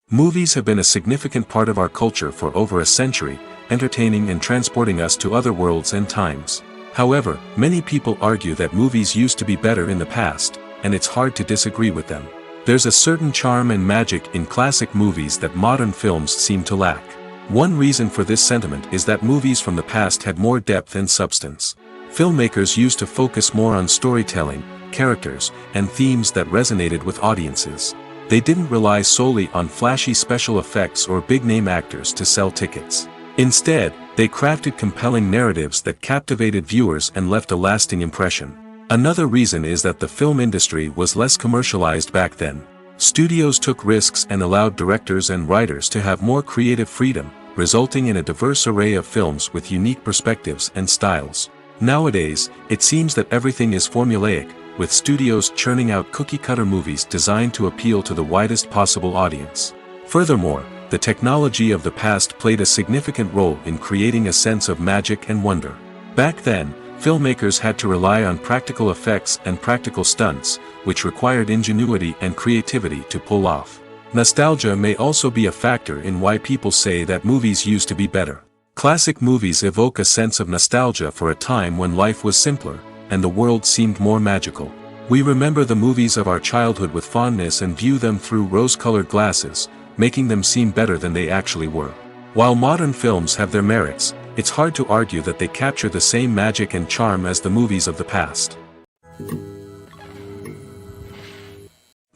Movies have been a significant part of our culture for over a century, entertaining and transporting us to other worlds and times. However, many people argue that movies used to be better in the past, and it's hard to disagree with them. There's a certain charm and magic in classic movies that modern films seem to lack. One reason for this sentiment is that movies from the past had more depth and substance. Filmmakers used to focus more on storytelling, characters, and themes that resonated with audiences. They didn't rely solely on flashy special effects or big-name actors to sell tickets. Instead, they crafted compelling narratives that captivated viewers and left a lasting impression. Another reason is that the film industry was less commercialized back then. Studios took risks and allowed directors and writers to have more creative freedom, resulting in a diverse array of films with unique perspectives and styles. Nowadays, it seems that everything is formulaic, with studios churning out cookie-cutter movies designed to appeal to the widest possible audience. Furthermore, the technology of the past played a significant role in creating a sense of magic and wonder. Back then, filmmakers had to rely on practical effects and practical stunts, which required ingenuity and creativity to pull off. Nostalgia may also be a factor in why people say that movies used to be better. Classic movies evoke a sense of nostalgia for a time when life was simpler, and the world seemed more magical. We remember the movies of our childhood with fondness and view them through rose-colored glasses, making them seem better than they actually were. While modern films have their merits, it's hard to argue that they capture the same magic and charm as the movies of the past.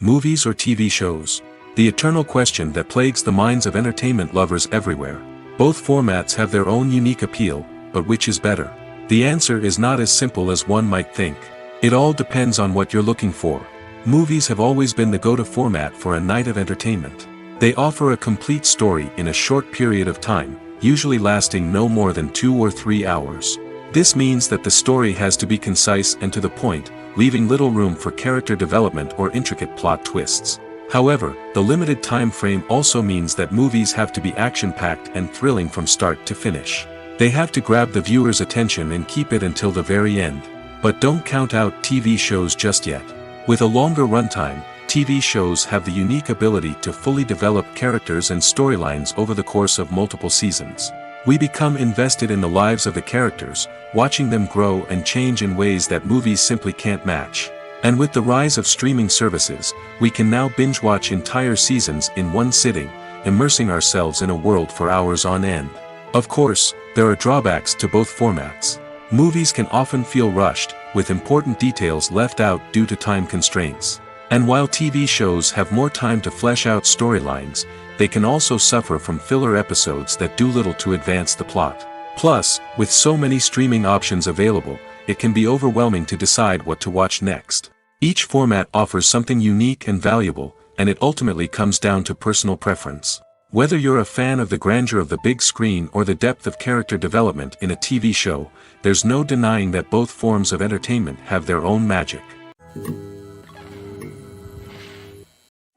Movies or TV shows? The eternal question that plagues the minds of entertainment lovers everywhere. Both formats have their own unique appeal, but which is better? The answer is not as simple as one might think. It all depends on what you're looking for. Movies have always been the go-to format for a night of entertainment. They offer a complete story in a short period of time, usually lasting no more than 2 or 3 hours. This means that the story has to be concise and to the point, leaving little room for character development or intricate plot twists. However, the limited time frame also means that movies have to be action-packed and thrilling from start to finish. They have to grab the viewer's attention and keep it until the very end. But don't count out TV shows just yet. With a longer runtime, TV shows have the unique ability to fully develop characters and storylines over the course of multiple seasons. We become invested in the lives of the characters, watching them grow and change in ways that movies simply can't match. And with the rise of streaming services, we can now binge-watch entire seasons in one sitting, immersing ourselves in a world for hours on end. Of course, there are drawbacks to both formats. Movies can often feel rushed, with important details left out due to time constraints. And while TV shows have more time to flesh out storylines, they can also suffer from filler episodes that do little to advance the plot. Plus, with so many streaming options available, it can be overwhelming to decide what to watch next. Each format offers something unique and valuable, and it ultimately comes down to personal preference. Whether you're a fan of the grandeur of the big screen or the depth of character development in a TV show, there's no denying that both forms of entertainment have their own magic.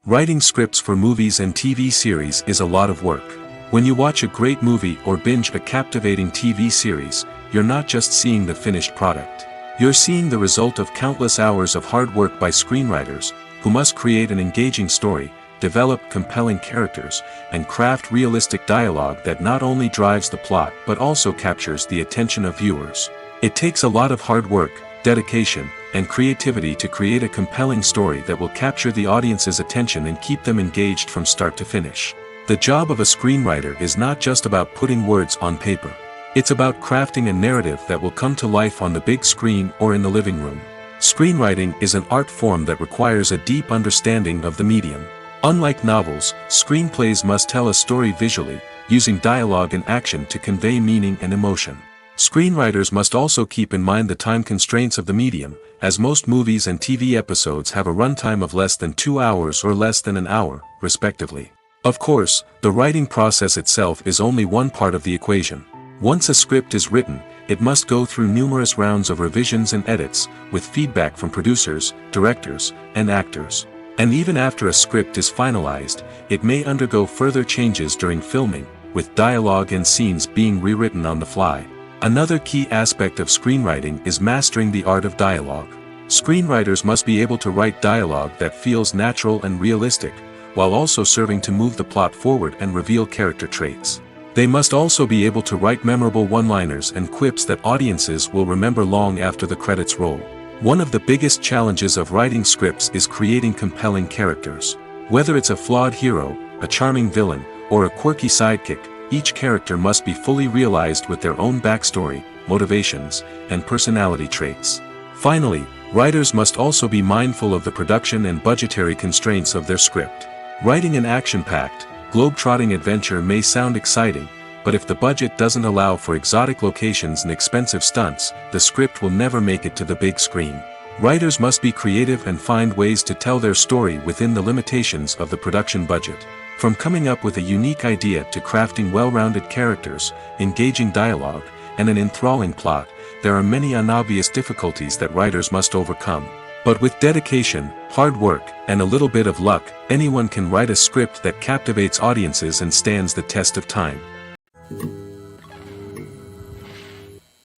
Writing scripts for movies and TV series is a lot of work. When you watch a great movie or binge a captivating TV series, you're not just seeing the finished product. You're seeing the result of countless hours of hard work by screenwriters, who must create an engaging story, develop compelling characters, and craft realistic dialogue that not only drives the plot but also captures the attention of viewers. It takes a lot of hard work, dedication, and creativity to create a compelling story that will capture the audience's attention and keep them engaged from start to finish. The job of a screenwriter is not just about putting words on paper. It's about crafting a narrative that will come to life on the big screen or in the living room. Screenwriting is an art form that requires a deep understanding of the medium. Unlike novels, screenplays must tell a story visually, using dialogue and action to convey meaning and emotion. Screenwriters must also keep in mind the time constraints of the medium, as most movies and TV episodes have a runtime of less than 2 hours or less than an hour, respectively. Of course, the writing process itself is only one part of the equation. Once a script is written, it must go through numerous rounds of revisions and edits, with feedback from producers, directors, and actors. And even after a script is finalized, it may undergo further changes during filming, with dialogue and scenes being rewritten on the fly. Another key aspect of screenwriting is mastering the art of dialogue. Screenwriters must be able to write dialogue that feels natural and realistic, while also serving to move the plot forward and reveal character traits. They must also be able to write memorable one-liners and quips that audiences will remember long after the credits roll. One of the biggest challenges of writing scripts is creating compelling characters. Whether it's a flawed hero, a charming villain, or a quirky sidekick, each character must be fully realized with their own backstory, motivations, and personality traits. Finally, writers must also be mindful of the production and budgetary constraints of their script. Writing an action-packed, globe-trotting adventure may sound exciting, but if the budget doesn't allow for exotic locations and expensive stunts, the script will never make it to the big screen. Writers must be creative and find ways to tell their story within the limitations of the production budget. From coming up with a unique idea to crafting well-rounded characters, engaging dialogue, and an enthralling plot, there are many unobvious difficulties that writers must overcome. But with dedication, hard work, and a little bit of luck, anyone can write a script that captivates audiences and stands the test of time.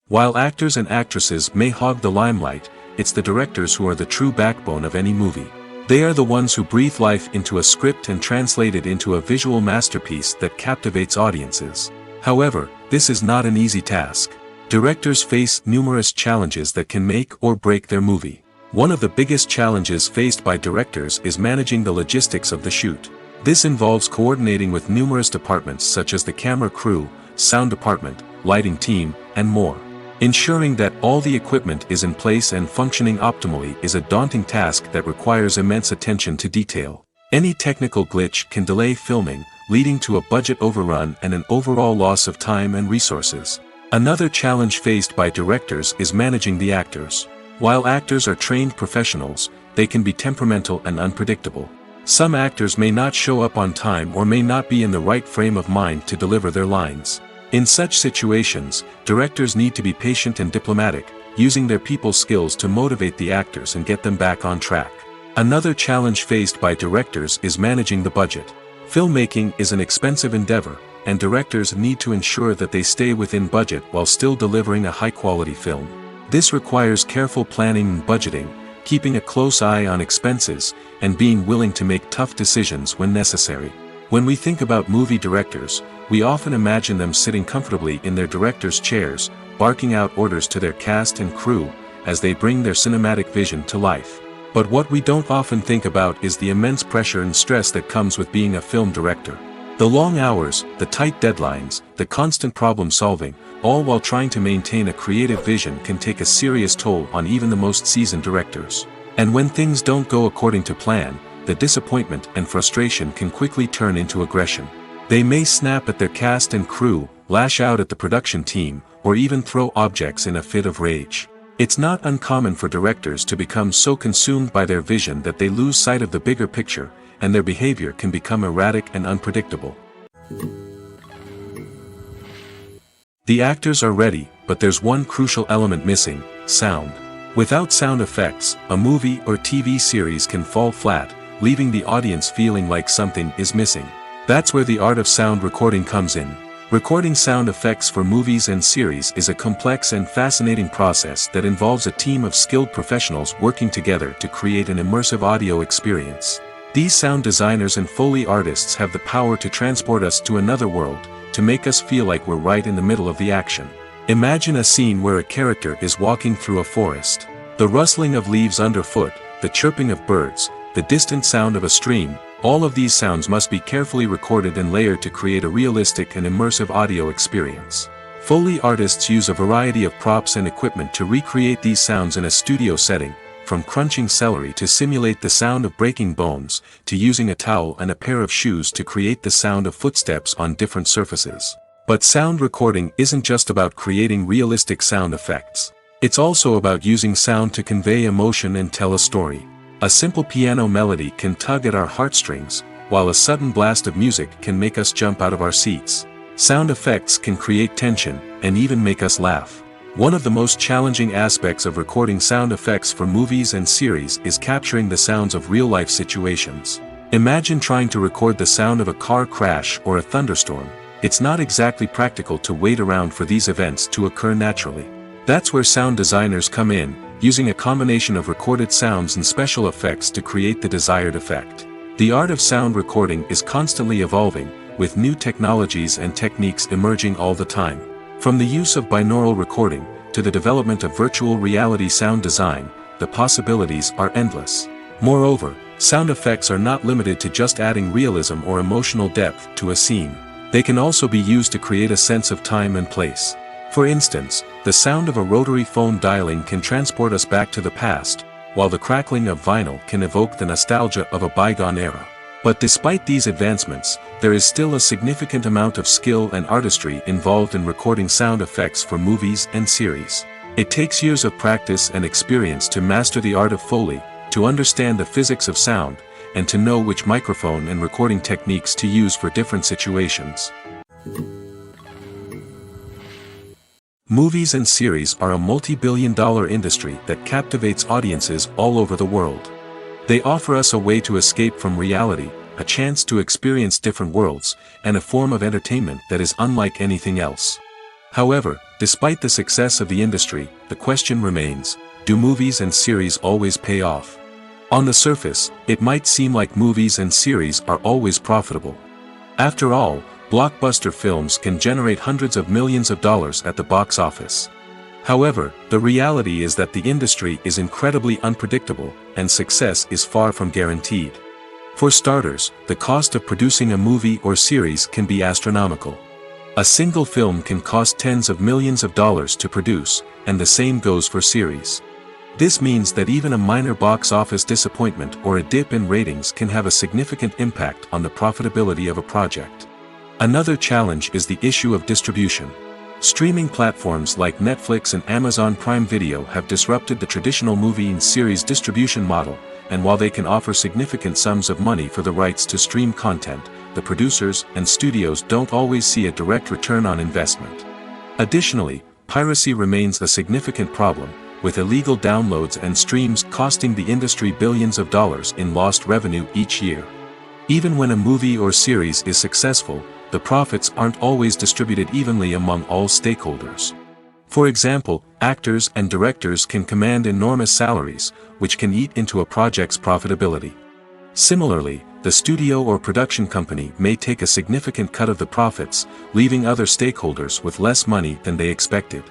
While actors and actresses may hog the limelight, it's the directors who are the true backbone of any movie. They are the ones who breathe life into a script and translate it into a visual masterpiece that captivates audiences. However, this is not an easy task. Directors face numerous challenges that can make or break their movie. One of the biggest challenges faced by directors is managing the logistics of the shoot. This involves coordinating with numerous departments such as the camera crew, sound department, lighting team, and more. Ensuring that all the equipment is in place and functioning optimally is a daunting task that requires immense attention to detail. Any technical glitch can delay filming, leading to a budget overrun and an overall loss of time and resources. Another challenge faced by directors is managing the actors. While actors are trained professionals, they can be temperamental and unpredictable. Some actors may not show up on time or may not be in the right frame of mind to deliver their lines. In such situations, directors need to be patient and diplomatic, using their people skills to motivate the actors and get them back on track. Another challenge faced by directors is managing the budget. Filmmaking is an expensive endeavor, and directors need to ensure that they stay within budget while still delivering a high-quality film. This requires careful planning and budgeting, keeping a close eye on expenses, and being willing to make tough decisions when necessary. When we think about movie directors, we often imagine them sitting comfortably in their director's chairs, barking out orders to their cast and crew, as they bring their cinematic vision to life. But what we don't often think about is the immense pressure and stress that comes with being a film director. The long hours, the tight deadlines, the constant problem-solving, all while trying to maintain a creative vision can take a serious toll on even the most seasoned directors. And when things don't go according to plan, the disappointment and frustration can quickly turn into aggression. They may snap at their cast and crew, lash out at the production team, or even throw objects in a fit of rage. It's not uncommon for directors to become so consumed by their vision that they lose sight of the bigger picture, and their behavior can become erratic and unpredictable. The actors are ready, but there's one crucial element missing: sound. Without sound effects, a movie or TV series can fall flat, leaving the audience feeling like something is missing. That's where the art of sound recording comes in. Recording sound effects for movies and series is a complex and fascinating process that involves a team of skilled professionals working together to create an immersive audio experience. These sound designers and Foley artists have the power to transport us to another world, to make us feel like we're right in the middle of the action. Imagine a scene where a character is walking through a forest. The rustling of leaves underfoot, the chirping of birds, the distant sound of a stream, all of these sounds must be carefully recorded and layered to create a realistic and immersive audio experience. Foley artists use a variety of props and equipment to recreate these sounds in a studio setting, from crunching celery to simulate the sound of breaking bones, to using a towel and a pair of shoes to create the sound of footsteps on different surfaces. But sound recording isn't just about creating realistic sound effects. It's also about using sound to convey emotion and tell a story. A simple piano melody can tug at our heartstrings, while a sudden blast of music can make us jump out of our seats. Sound effects can create tension, and even make us laugh. One of the most challenging aspects of recording sound effects for movies and series is capturing the sounds of real-life situations. Imagine trying to record the sound of a car crash or a thunderstorm. It's not exactly practical to wait around for these events to occur naturally. That's where sound designers come in, using a combination of recorded sounds and special effects to create the desired effect. The art of sound recording is constantly evolving, with new technologies and techniques emerging all the time. From the use of binaural recording, to the development of virtual reality sound design, the possibilities are endless. Moreover, sound effects are not limited to just adding realism or emotional depth to a scene. They can also be used to create a sense of time and place. For instance, the sound of a rotary phone dialing can transport us back to the past, while the crackling of vinyl can evoke the nostalgia of a bygone era. But despite these advancements, there is still a significant amount of skill and artistry involved in recording sound effects for movies and series. It takes years of practice and experience to master the art of Foley, to understand the physics of sound, and to know which microphone and recording techniques to use for different situations. Movies and series are a multi-billion-dollar industry that captivates audiences all over the world. They offer us a way to escape from reality, a chance to experience different worlds, and a form of entertainment that is unlike anything else. However, despite the success of the industry, the question remains, do movies and series always pay off? On the surface, it might seem like movies and series are always profitable. After all, blockbuster films can generate hundreds of millions of dollars at the box office. However, the reality is that the industry is incredibly unpredictable, and success is far from guaranteed. For starters, the cost of producing a movie or series can be astronomical. A single film can cost tens of millions of dollars to produce, and the same goes for series. This means that even a minor box office disappointment or a dip in ratings can have a significant impact on the profitability of a project. Another challenge is the issue of distribution. Streaming platforms like Netflix and Amazon Prime Video have disrupted the traditional movie and series distribution model, and while they can offer significant sums of money for the rights to stream content, the producers and studios don't always see a direct return on investment. Additionally, piracy remains a significant problem, with illegal downloads and streams costing the industry billions of dollars in lost revenue each year. Even when a movie or series is successful, the profits aren't always distributed evenly among all stakeholders. For example, actors and directors can command enormous salaries, which can eat into a project's profitability. Similarly, the studio or production company may take a significant cut of the profits, leaving other stakeholders with less money than they expected.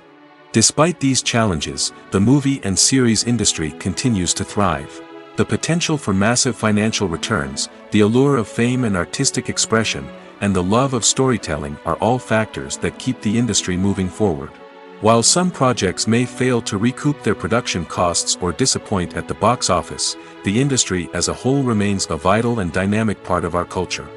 Despite these challenges, the movie and series industry continues to thrive. The potential for massive financial returns, the allure of fame and artistic expression, and the love of storytelling are all factors that keep the industry moving forward. While some projects may fail to recoup their production costs or disappoint at the box office, the industry as a whole remains a vital and dynamic part of our culture.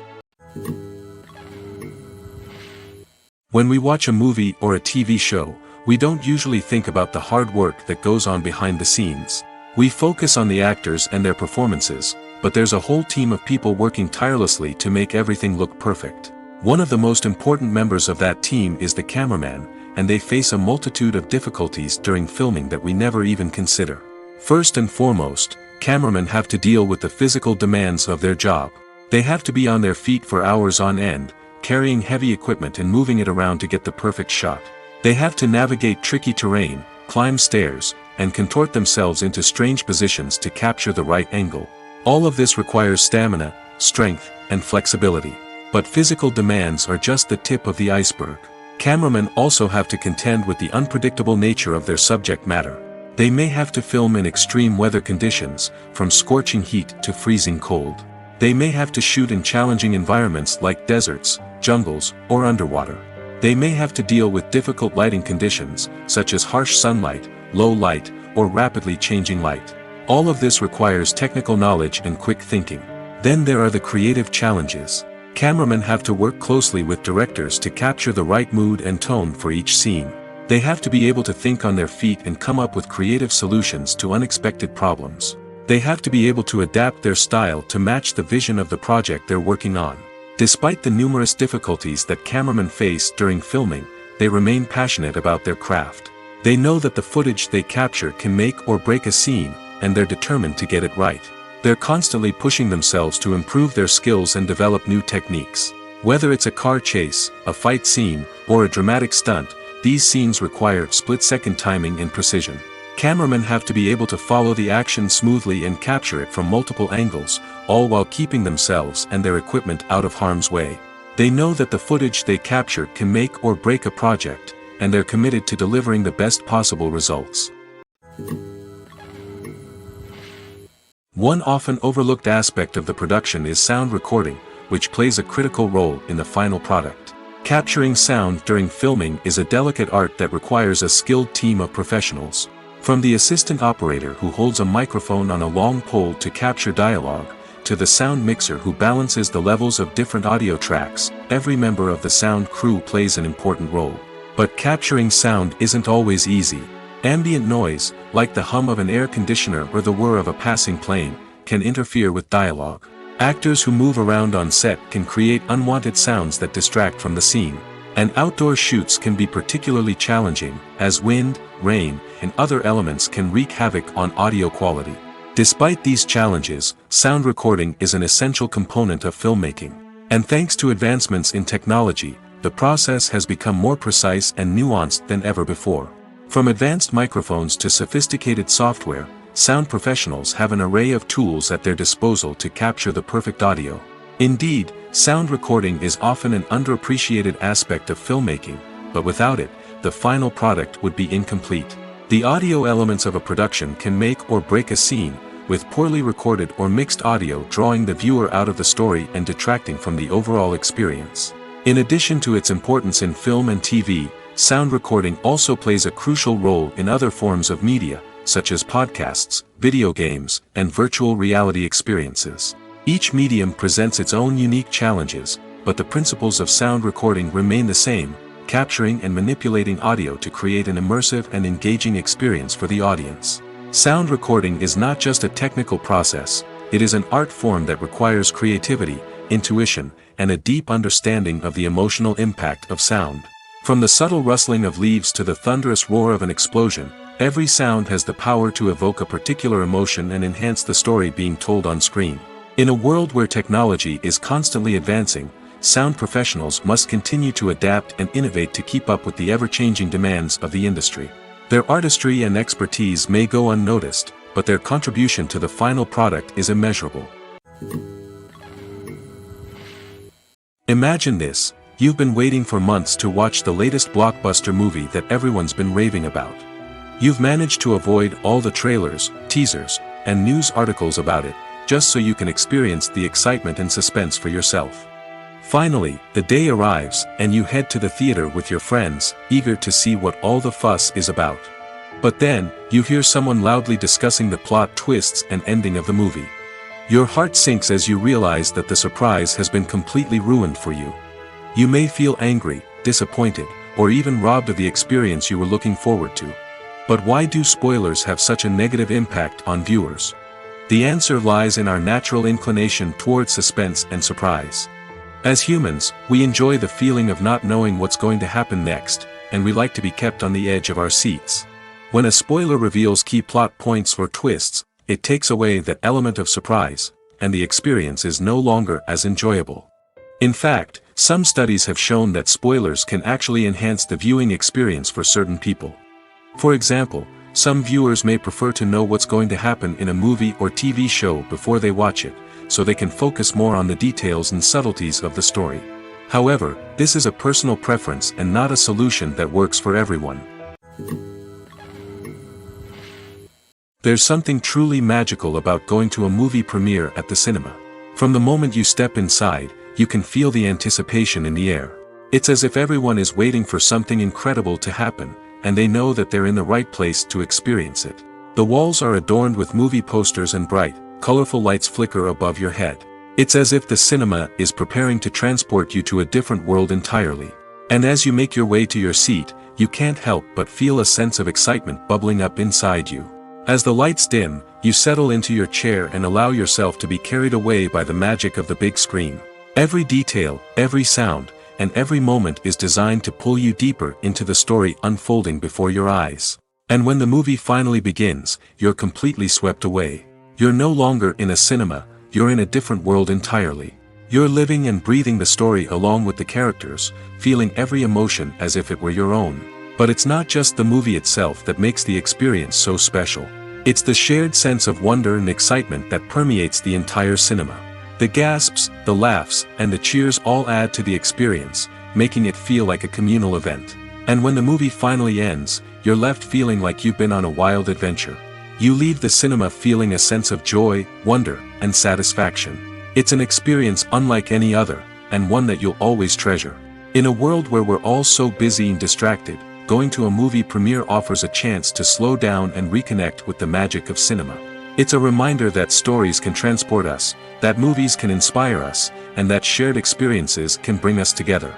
When we watch a movie or a TV show, we don't usually think about the hard work that goes on behind the scenes. We focus on the actors and their performances, but there's a whole team of people working tirelessly to make everything look perfect. One of the most important members of that team is the cameraman, and they face a multitude of difficulties during filming that we never even consider. First and foremost, cameramen have to deal with the physical demands of their job. They have to be on their feet for hours on end, carrying heavy equipment and moving it around to get the perfect shot. They have to navigate tricky terrain, climb stairs, and contort themselves into strange positions to capture the right angle. All of this requires stamina, strength, and flexibility. But physical demands are just the tip of the iceberg. Cameramen also have to contend with the unpredictable nature of their subject matter. They may have to film in extreme weather conditions, from scorching heat to freezing cold. They may have to shoot in challenging environments like deserts, jungles, or underwater. They may have to deal with difficult lighting conditions, such as harsh sunlight, low light, or rapidly changing light. All of this requires technical knowledge and quick thinking. Then there are the creative challenges. Cameramen have to work closely with directors to capture the right mood and tone for each scene. They have to be able to think on their feet and come up with creative solutions to unexpected problems. They have to be able to adapt their style to match the vision of the project they're working on. Despite the numerous difficulties that cameramen face during filming, they remain passionate about their craft. They know that the footage they capture can make or break a scene, and they're determined to get it right. They're constantly pushing themselves to improve their skills and develop new techniques. Whether it's a car chase, a fight scene, or a dramatic stunt, these scenes require split-second timing and precision. Cameramen have to be able to follow the action smoothly and capture it from multiple angles, all while keeping themselves and their equipment out of harm's way. They know that the footage they capture can make or break a project, and they're committed to delivering the best possible results. One often overlooked aspect of the production is sound recording, which plays a critical role in the final product. Capturing sound during filming is a delicate art that requires a skilled team of professionals. From the assistant operator who holds a microphone on a long pole to capture dialogue, to the sound mixer who balances the levels of different audio tracks, every member of the sound crew plays an important role. But capturing sound isn't always easy. Ambient noise, like the hum of an air conditioner or the whir of a passing plane, can interfere with dialogue. Actors who move around on set can create unwanted sounds that distract from the scene. And outdoor shoots can be particularly challenging, as wind, rain, and other elements can wreak havoc on audio quality. Despite these challenges, sound recording is an essential component of filmmaking. And thanks to advancements in technology, the process has become more precise and nuanced than ever before. From advanced microphones to sophisticated software, sound professionals have an array of tools at their disposal to capture the perfect audio. Indeed, sound recording is often an underappreciated aspect of filmmaking, but without it, the final product would be incomplete. The audio elements of a production can make or break a scene, with poorly recorded or mixed audio drawing the viewer out of the story and detracting from the overall experience. In addition to its importance in film and TV, sound recording also plays a crucial role in other forms of media, such as podcasts, video games, and virtual reality experiences. Each medium presents its own unique challenges, but the principles of sound recording remain the same, capturing and manipulating audio to create an immersive and engaging experience for the audience. Sound recording is not just a technical process, it is an art form that requires creativity, intuition, and a deep understanding of the emotional impact of sound. From the subtle rustling of leaves to the thunderous roar of an explosion, every sound has the power to evoke a particular emotion and enhance the story being told on screen. In a world where technology is constantly advancing, sound professionals must continue to adapt and innovate to keep up with the ever-changing demands of the industry. Their artistry and expertise may go unnoticed, but their contribution to the final product is immeasurable. Imagine this. You've been waiting for months to watch the latest blockbuster movie that everyone's been raving about. You've managed to avoid all the trailers, teasers, and news articles about it, just so you can experience the excitement and suspense for yourself. Finally, the day arrives, and you head to the theater with your friends, eager to see what all the fuss is about. But then, you hear someone loudly discussing the plot twists and ending of the movie. Your heart sinks as you realize that the surprise has been completely ruined for you. You may feel angry, disappointed, or even robbed of the experience you were looking forward to. But why do spoilers have such a negative impact on viewers? The answer lies in our natural inclination toward suspense and surprise. As humans, we enjoy the feeling of not knowing what's going to happen next, and we like to be kept on the edge of our seats. When a spoiler reveals key plot points or twists, it takes away that element of surprise, and the experience is no longer as enjoyable. In fact, some studies have shown that spoilers can actually enhance the viewing experience for certain people. For example, some viewers may prefer to know what's going to happen in a movie or TV show before they watch it, so they can focus more on the details and subtleties of the story. However, this is a personal preference and not a solution that works for everyone. There's something truly magical about going to a movie premiere at the cinema. From the moment you step inside, you can feel the anticipation in the air. It's as if everyone is waiting for something incredible to happen, and they know that they're in the right place to experience it. The walls are adorned with movie posters and bright, colorful lights flicker above your head. It's as if the cinema is preparing to transport you to a different world entirely. And as you make your way to your seat, you can't help but feel a sense of excitement bubbling up inside you. As the lights dim, you settle into your chair and allow yourself to be carried away by the magic of the big screen. Every detail, every sound, and every moment is designed to pull you deeper into the story unfolding before your eyes. And when the movie finally begins, you're completely swept away. You're no longer in a cinema, you're in a different world entirely. You're living and breathing the story along with the characters, feeling every emotion as if it were your own. But it's not just the movie itself that makes the experience so special. It's the shared sense of wonder and excitement that permeates the entire cinema. The gasps, the laughs, and the cheers all add to the experience, making it feel like a communal event. And when the movie finally ends, you're left feeling like you've been on a wild adventure. You leave the cinema feeling a sense of joy, wonder, and satisfaction. It's an experience unlike any other, and one that you'll always treasure. In a world where we're all so busy and distracted, going to a movie premiere offers a chance to slow down and reconnect with the magic of cinema. It's a reminder that stories can transport us, that movies can inspire us, and that shared experiences can bring us together.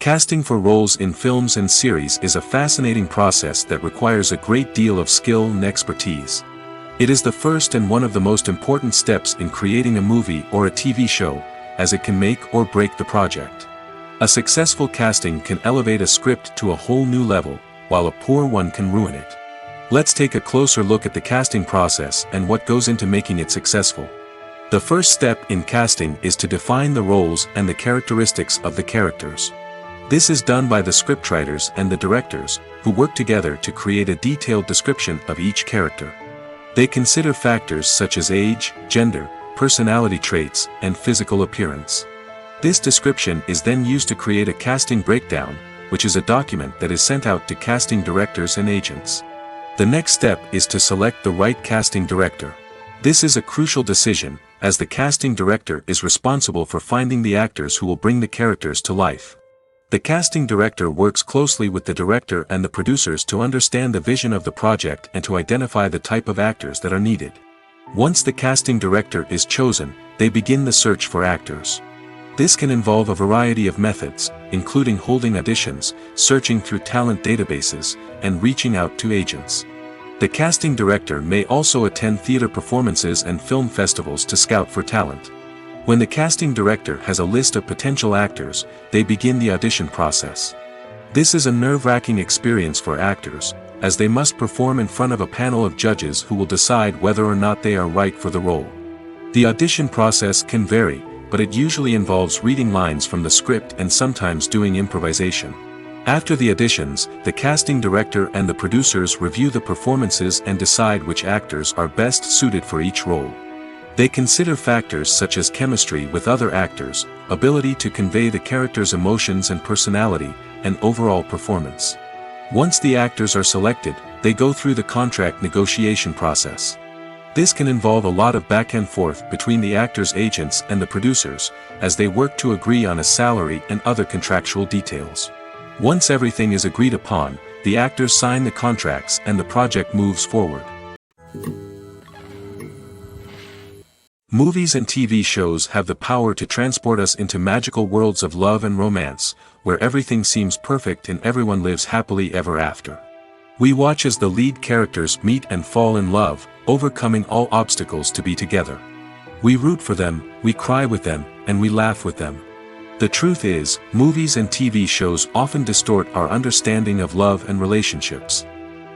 Casting for roles in films and series is a fascinating process that requires a great deal of skill and expertise. It is the first and one of the most important steps in creating a movie or a TV show, as it can make or break the project. A successful casting can elevate a script to a whole new level, while a poor one can ruin it. Let's take a closer look at the casting process and what goes into making it successful. The first step in casting is to define the roles and the characteristics of the characters. This is done by the scriptwriters and the directors, who work together to create a detailed description of each character. They consider factors such as age, gender, personality traits, and physical appearance. This description is then used to create a casting breakdown, which is a document that is sent out to casting directors and agents. The next step is to select the right casting director. This is a crucial decision, as the casting director is responsible for finding the actors who will bring the characters to life. The casting director works closely with the director and the producers to understand the vision of the project and to identify the type of actors that are needed. Once the casting director is chosen, they begin the search for actors. This can involve a variety of methods, including holding auditions, searching through talent databases, and reaching out to agents. The casting director may also attend theater performances and film festivals to scout for talent. When the casting director has a list of potential actors, they begin the audition process. This is a nerve-wracking experience for actors, as they must perform in front of a panel of judges who will decide whether or not they are right for the role. The audition process can vary, but it usually involves reading lines from the script and sometimes doing improvisation. After the auditions, the casting director and the producers review the performances and decide which actors are best suited for each role. They consider factors such as chemistry with other actors, ability to convey the character's emotions and personality, and overall performance. Once the actors are selected, they go through the contract negotiation process. This can involve a lot of back and forth between the actors' agents and the producers, as they work to agree on a salary and other contractual details. Once everything is agreed upon, the actors sign the contracts and the project moves forward. Movies and TV shows have the power to transport us into magical worlds of love and romance, where everything seems perfect and everyone lives happily ever after. We watch as the lead characters meet and fall in love, overcoming all obstacles to be together. We root for them, we cry with them, and we laugh with them. The truth is, movies and TV shows often distort our understanding of love and relationships.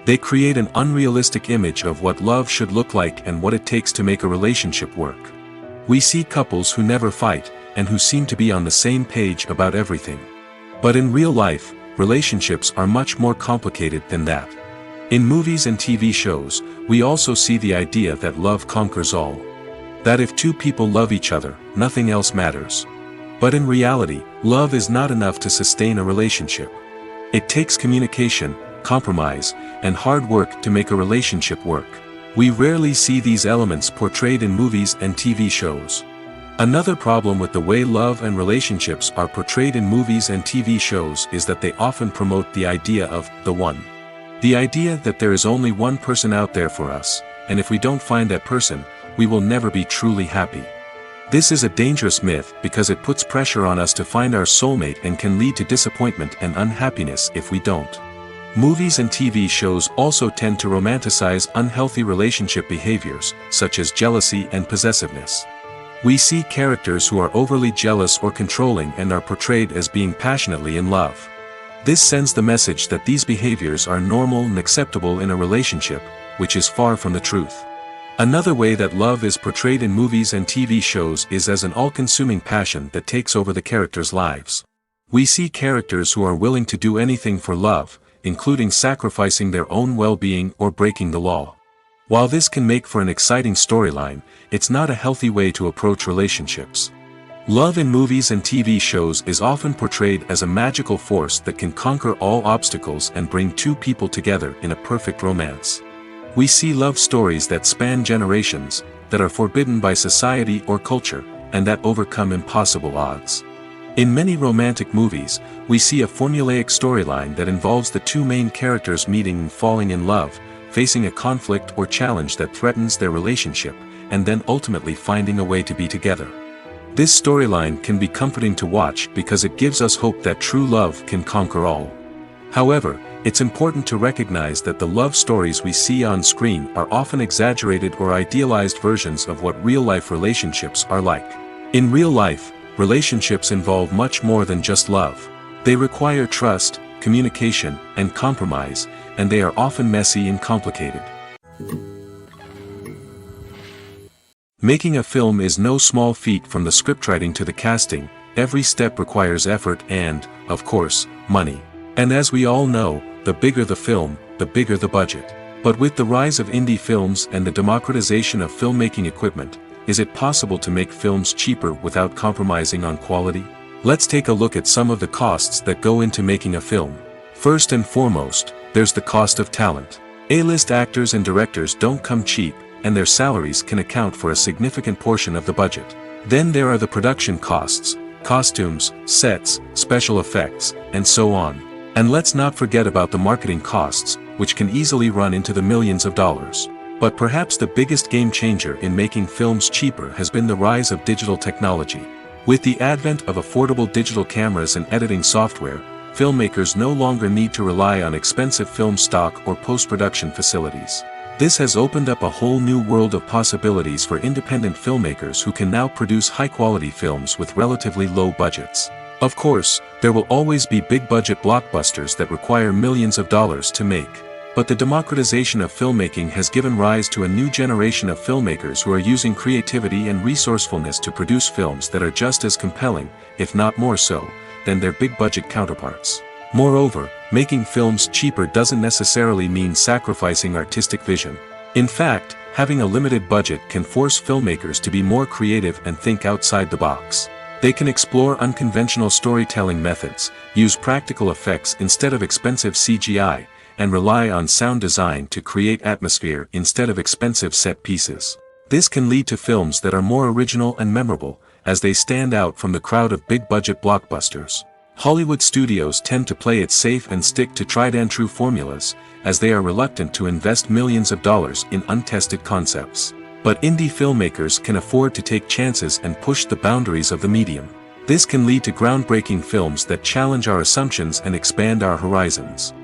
They create an unrealistic image of what love should look like and what it takes to make a relationship work. We see couples who never fight, and who seem to be on the same page about everything. But in real life, relationships are much more complicated than that. In movies and TV shows, we also see the idea that love conquers all. That if two people love each other, nothing else matters. But in reality, love is not enough to sustain a relationship. It takes communication, compromise, and hard work to make a relationship work. We rarely see these elements portrayed in movies and TV shows. Another problem with the way love and relationships are portrayed in movies and TV shows is that they often promote the idea of the one. The idea that there is only one person out there for us, and if we don't find that person, we will never be truly happy. This is a dangerous myth because it puts pressure on us to find our soulmate and can lead to disappointment and unhappiness if we don't. Movies and TV shows also tend to romanticize unhealthy relationship behaviors, such as jealousy and possessiveness. We see characters who are overly jealous or controlling and are portrayed as being passionately in love. This sends the message that these behaviors are normal and acceptable in a relationship, which is far from the truth. Another way that love is portrayed in movies and TV shows is as an all-consuming passion that takes over the characters' lives. We see characters who are willing to do anything for love, including sacrificing their own well-being or breaking the law. While this can make for an exciting storyline, it's not a healthy way to approach relationships. Love in movies and TV shows is often portrayed as a magical force that can conquer all obstacles and bring two people together in a perfect romance. We see love stories that span generations, that are forbidden by society or culture, and that overcome impossible odds. In many romantic movies, we see a formulaic storyline that involves the two main characters meeting and falling in love, facing a conflict or challenge that threatens their relationship, and then ultimately finding a way to be together. This storyline can be comforting to watch because it gives us hope that true love can conquer all. However, it's important to recognize that the love stories we see on screen are often exaggerated or idealized versions of what real-life relationships are like. In real life, relationships involve much more than just love. They require trust, communication, and compromise, and they are often messy and complicated. Making a film is no small feat. From the scriptwriting to the casting, every step requires effort and, of course, money. And as we all know, the bigger the film, the bigger the budget. But with the rise of indie films and the democratization of filmmaking equipment, is it possible to make films cheaper without compromising on quality? Let's take a look at some of the costs that go into making a film. First and foremost, there's the cost of talent. A-list actors and directors don't come cheap, and their salaries can account for a significant portion of the budget. Then there are the production costs, costumes, sets, special effects, and so on. And let's not forget about the marketing costs, which can easily run into the millions of dollars. But perhaps the biggest game changer in making films cheaper has been the rise of digital technology. With the advent of affordable digital cameras and editing software, filmmakers no longer need to rely on expensive film stock or post-production facilities. This has opened up a whole new world of possibilities for independent filmmakers who can now produce high-quality films with relatively low budgets. Of course, there will always be big-budget blockbusters that require millions of dollars to make. But the democratization of filmmaking has given rise to a new generation of filmmakers who are using creativity and resourcefulness to produce films that are just as compelling, if not more so, than their big-budget counterparts. Moreover, making films cheaper doesn't necessarily mean sacrificing artistic vision. In fact, having a limited budget can force filmmakers to be more creative and think outside the box. They can explore unconventional storytelling methods, use practical effects instead of expensive CGI, and rely on sound design to create atmosphere instead of expensive set pieces. This can lead to films that are more original and memorable, as they stand out from the crowd of big-budget blockbusters. Hollywood studios tend to play it safe and stick to tried-and-true formulas, as they are reluctant to invest millions of dollars in untested concepts. But indie filmmakers can afford to take chances and push the boundaries of the medium. This can lead to groundbreaking films that challenge our assumptions and expand our horizons.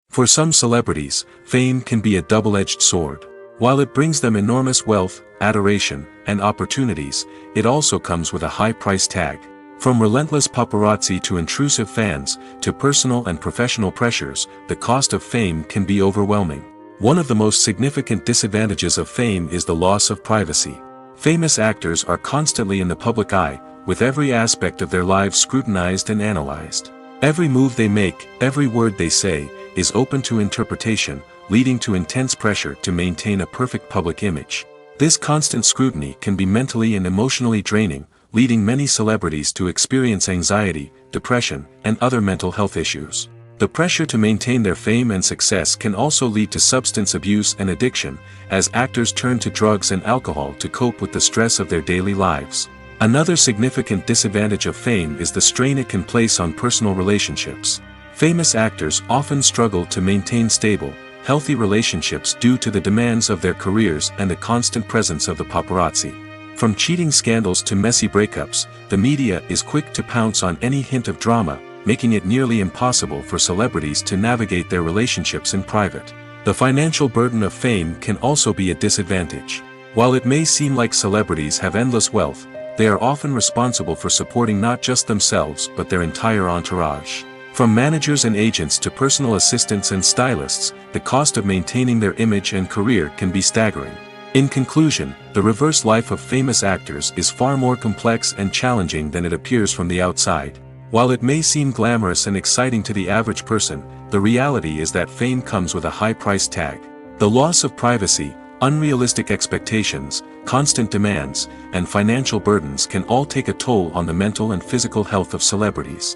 For some celebrities, fame can be a double-edged sword. While it brings them enormous wealth, adoration, and opportunities, it also comes with a high price tag. From relentless paparazzi to intrusive fans, to personal and professional pressures, the cost of fame can be overwhelming. One of the most significant disadvantages of fame is the loss of privacy. Famous actors are constantly in the public eye, with every aspect of their lives scrutinized and analyzed. Every move they make, every word they say, is open to interpretation, leading to intense pressure to maintain a perfect public image. This constant scrutiny can be mentally and emotionally draining, leading many celebrities to experience anxiety, depression, and other mental health issues. The pressure to maintain their fame and success can also lead to substance abuse and addiction, as actors turn to drugs and alcohol to cope with the stress of their daily lives. Another significant disadvantage of fame is the strain it can place on personal relationships. Famous actors often struggle to maintain stable, healthy relationships due to the demands of their careers and the constant presence of the paparazzi. From cheating scandals to messy breakups, the media is quick to pounce on any hint of drama, making it nearly impossible for celebrities to navigate their relationships in private. The financial burden of fame can also be a disadvantage. While it may seem like celebrities have endless wealth, they are often responsible for supporting not just themselves but their entire entourage. From managers and agents to personal assistants and stylists, the cost of maintaining their image and career can be staggering. In conclusion, the reverse life of famous actors is far more complex and challenging than it appears from the outside. While it may seem glamorous and exciting to the average person, the reality is that fame comes with a high price tag. The loss of privacy, unrealistic expectations, constant demands, and financial burdens can all take a toll on the mental and physical health of celebrities.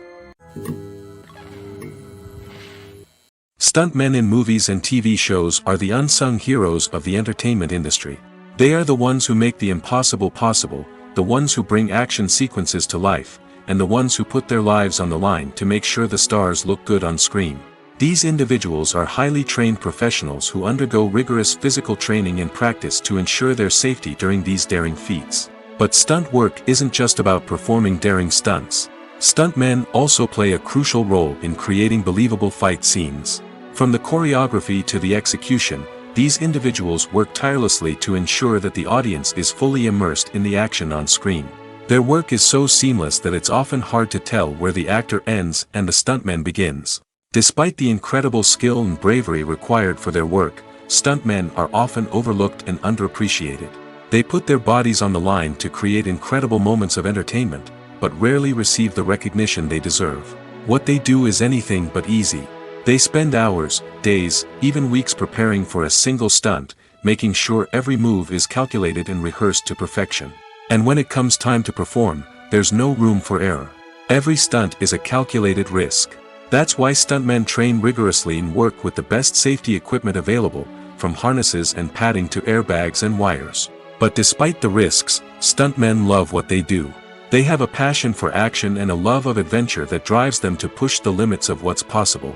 Stuntmen in movies and TV shows are the unsung heroes of the entertainment industry. They are the ones who make the impossible possible, the ones who bring action sequences to life, and the ones who put their lives on the line to make sure the stars look good on screen. These individuals are highly trained professionals who undergo rigorous physical training and practice to ensure their safety during these daring feats. But stunt work isn't just about performing daring stunts. Stuntmen also play a crucial role in creating believable fight scenes. From the choreography to the execution, these individuals work tirelessly to ensure that the audience is fully immersed in the action on screen. Their work is so seamless that it's often hard to tell where the actor ends and the stuntman begins. Despite the incredible skill and bravery required for their work, stuntmen are often overlooked and underappreciated. They put their bodies on the line to create incredible moments of entertainment, but rarely receive the recognition they deserve. What they do is anything but easy. They spend hours, days, even weeks preparing for a single stunt, making sure every move is calculated and rehearsed to perfection. And when it comes time to perform, there's no room for error. Every stunt is a calculated risk. That's why stuntmen train rigorously and work with the best safety equipment available, from harnesses and padding to airbags and wires. But despite the risks, stuntmen love what they do. They have a passion for action and a love of adventure that drives them to push the limits of what's possible.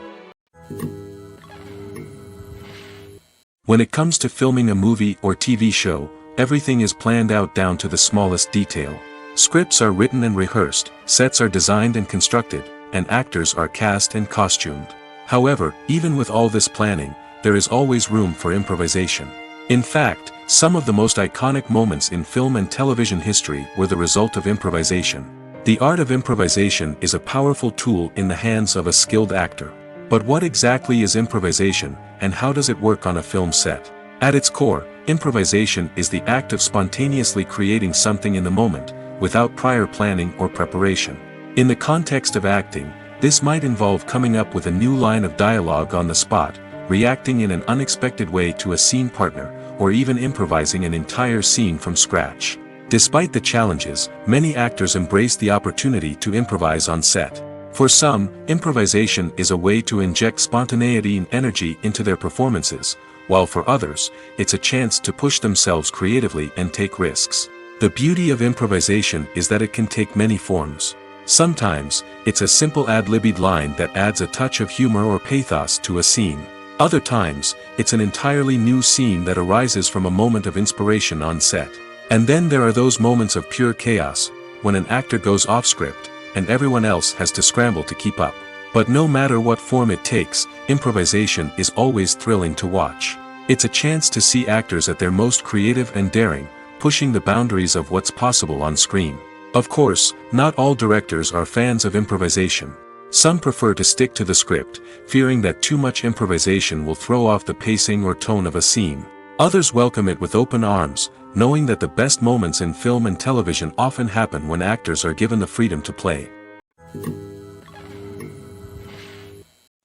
When it comes to filming a movie or TV show, everything is planned out down to the smallest detail. Scripts are written and rehearsed, sets are designed and constructed, and actors are cast and costumed. However, even with all this planning, there is always room for improvisation. In fact, some of the most iconic moments in film and television history were the result of improvisation. The art of improvisation is a powerful tool in the hands of a skilled actor. But what exactly is improvisation, and how does it work on a film set? At its core, improvisation is the act of spontaneously creating something in the moment, without prior planning or preparation. In the context of acting, this might involve coming up with a new line of dialogue on the spot, reacting in an unexpected way to a scene partner, or even improvising an entire scene from scratch. Despite the challenges, many actors embrace the opportunity to improvise on set. For some, improvisation is a way to inject spontaneity and energy into their performances, while for others, it's a chance to push themselves creatively and take risks. The beauty of improvisation is that it can take many forms. Sometimes, it's a simple ad-libbed line that adds a touch of humor or pathos to a scene. Other times, it's an entirely new scene that arises from a moment of inspiration on set. And then there are those moments of pure chaos, when an actor goes off script, and everyone else has to scramble to keep up. But no matter what form it takes, improvisation is always thrilling to watch. It's a chance to see actors at their most creative and daring, pushing the boundaries of what's possible on screen. Of course, not all directors are fans of improvisation. Some prefer to stick to the script, fearing that too much improvisation will throw off the pacing or tone of a scene. Others welcome it with open arms, knowing that the best moments in film and television often happen when actors are given the freedom to play.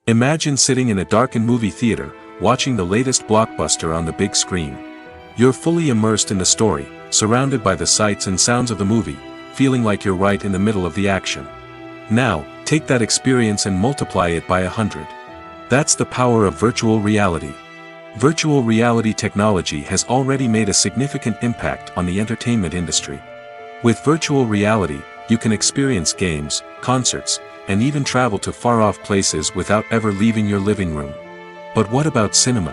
Imagine sitting in a darkened movie theater, watching the latest blockbuster on the big screen. You're fully immersed in the story, surrounded by the sights and sounds of the movie, feeling like you're right in the middle of the action. Now, take that experience and multiply it by 100. That's the power of virtual reality. Virtual reality technology has already made a significant impact on the entertainment industry. With virtual reality, you can experience games, concerts, and even travel to far-off places without ever leaving your living room. But what about cinema?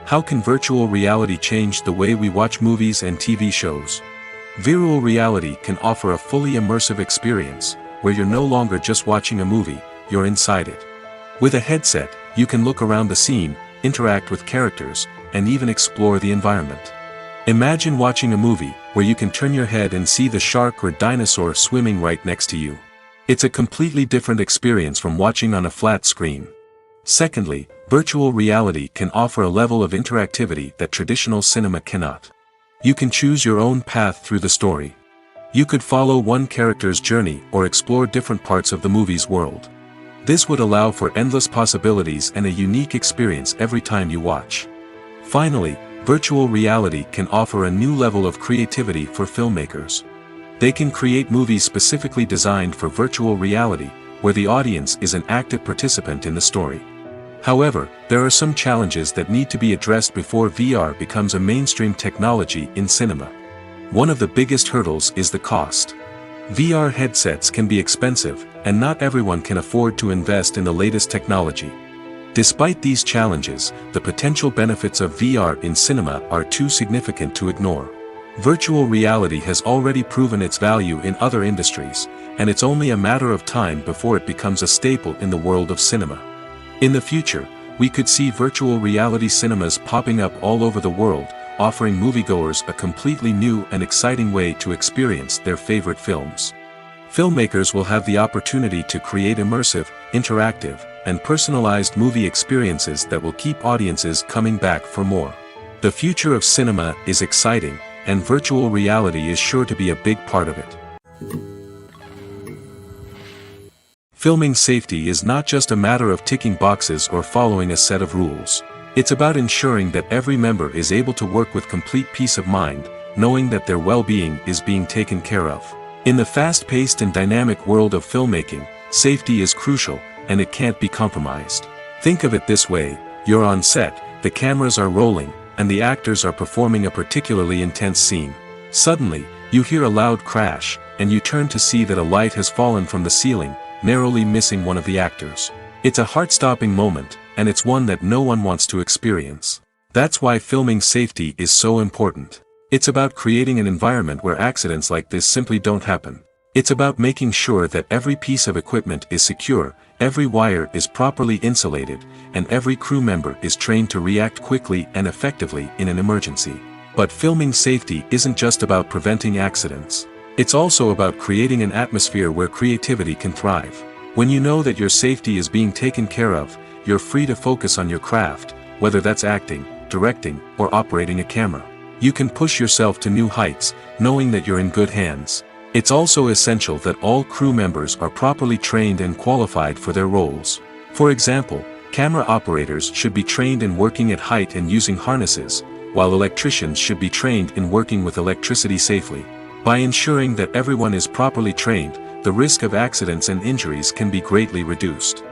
How can virtual reality change the way we watch movies and TV shows? Virtual reality can offer a fully immersive experience, where you're no longer just watching a movie, you're inside it. With a headset, you can look around the scene, interact with characters, and even explore the environment. Imagine watching a movie, where you can turn your head and see the shark or dinosaur swimming right next to you. It's a completely different experience from watching on a flat screen. Secondly, virtual reality can offer a level of interactivity that traditional cinema cannot. You can choose your own path through the story. You could follow one character's journey or explore different parts of the movie's world. This would allow for endless possibilities and a unique experience every time you watch. Finally, virtual reality can offer a new level of creativity for filmmakers. They can create movies specifically designed for virtual reality, where the audience is an active participant in the story. However, there are some challenges that need to be addressed before VR becomes a mainstream technology in cinema. One of the biggest hurdles is the cost. VR headsets can be expensive, and not everyone can afford to invest in the latest technology. Despite these challenges, the potential benefits of VR in cinema are too significant to ignore. Virtual reality has already proven its value in other industries, and it's only a matter of time before it becomes a staple in the world of cinema. In the future, we could see virtual reality cinemas popping up all over the world, offering moviegoers a completely new and exciting way to experience their favorite films. Filmmakers will have the opportunity to create immersive, interactive, and personalized movie experiences that will keep audiences coming back for more. The future of cinema is exciting, and virtual reality is sure to be a big part of it. Filming safety is not just a matter of ticking boxes or following a set of rules. It's about ensuring that every member is able to work with complete peace of mind, knowing that their well-being is being taken care of. In the fast-paced and dynamic world of filmmaking, safety is crucial, and it can't be compromised. Think of it this way: you're on set, the cameras are rolling, and the actors are performing a particularly intense scene. Suddenly, you hear a loud crash, and you turn to see that a light has fallen from the ceiling, narrowly missing one of the actors. It's a heart-stopping moment, and it's one that no one wants to experience. That's why filming safety is so important. It's about creating an environment where accidents like this simply don't happen. It's about making sure that every piece of equipment is secure, every wire is properly insulated, and every crew member is trained to react quickly and effectively in an emergency. But filming safety isn't just about preventing accidents. It's also about creating an atmosphere where creativity can thrive. When you know that your safety is being taken care of, you're free to focus on your craft, whether that's acting, directing, or operating a camera. You can push yourself to new heights, knowing that you're in good hands. It's also essential that all crew members are properly trained and qualified for their roles. For example, camera operators should be trained in working at height and using harnesses, while electricians should be trained in working with electricity safely. By ensuring that everyone is properly trained, the risk of accidents and injuries can be greatly reduced.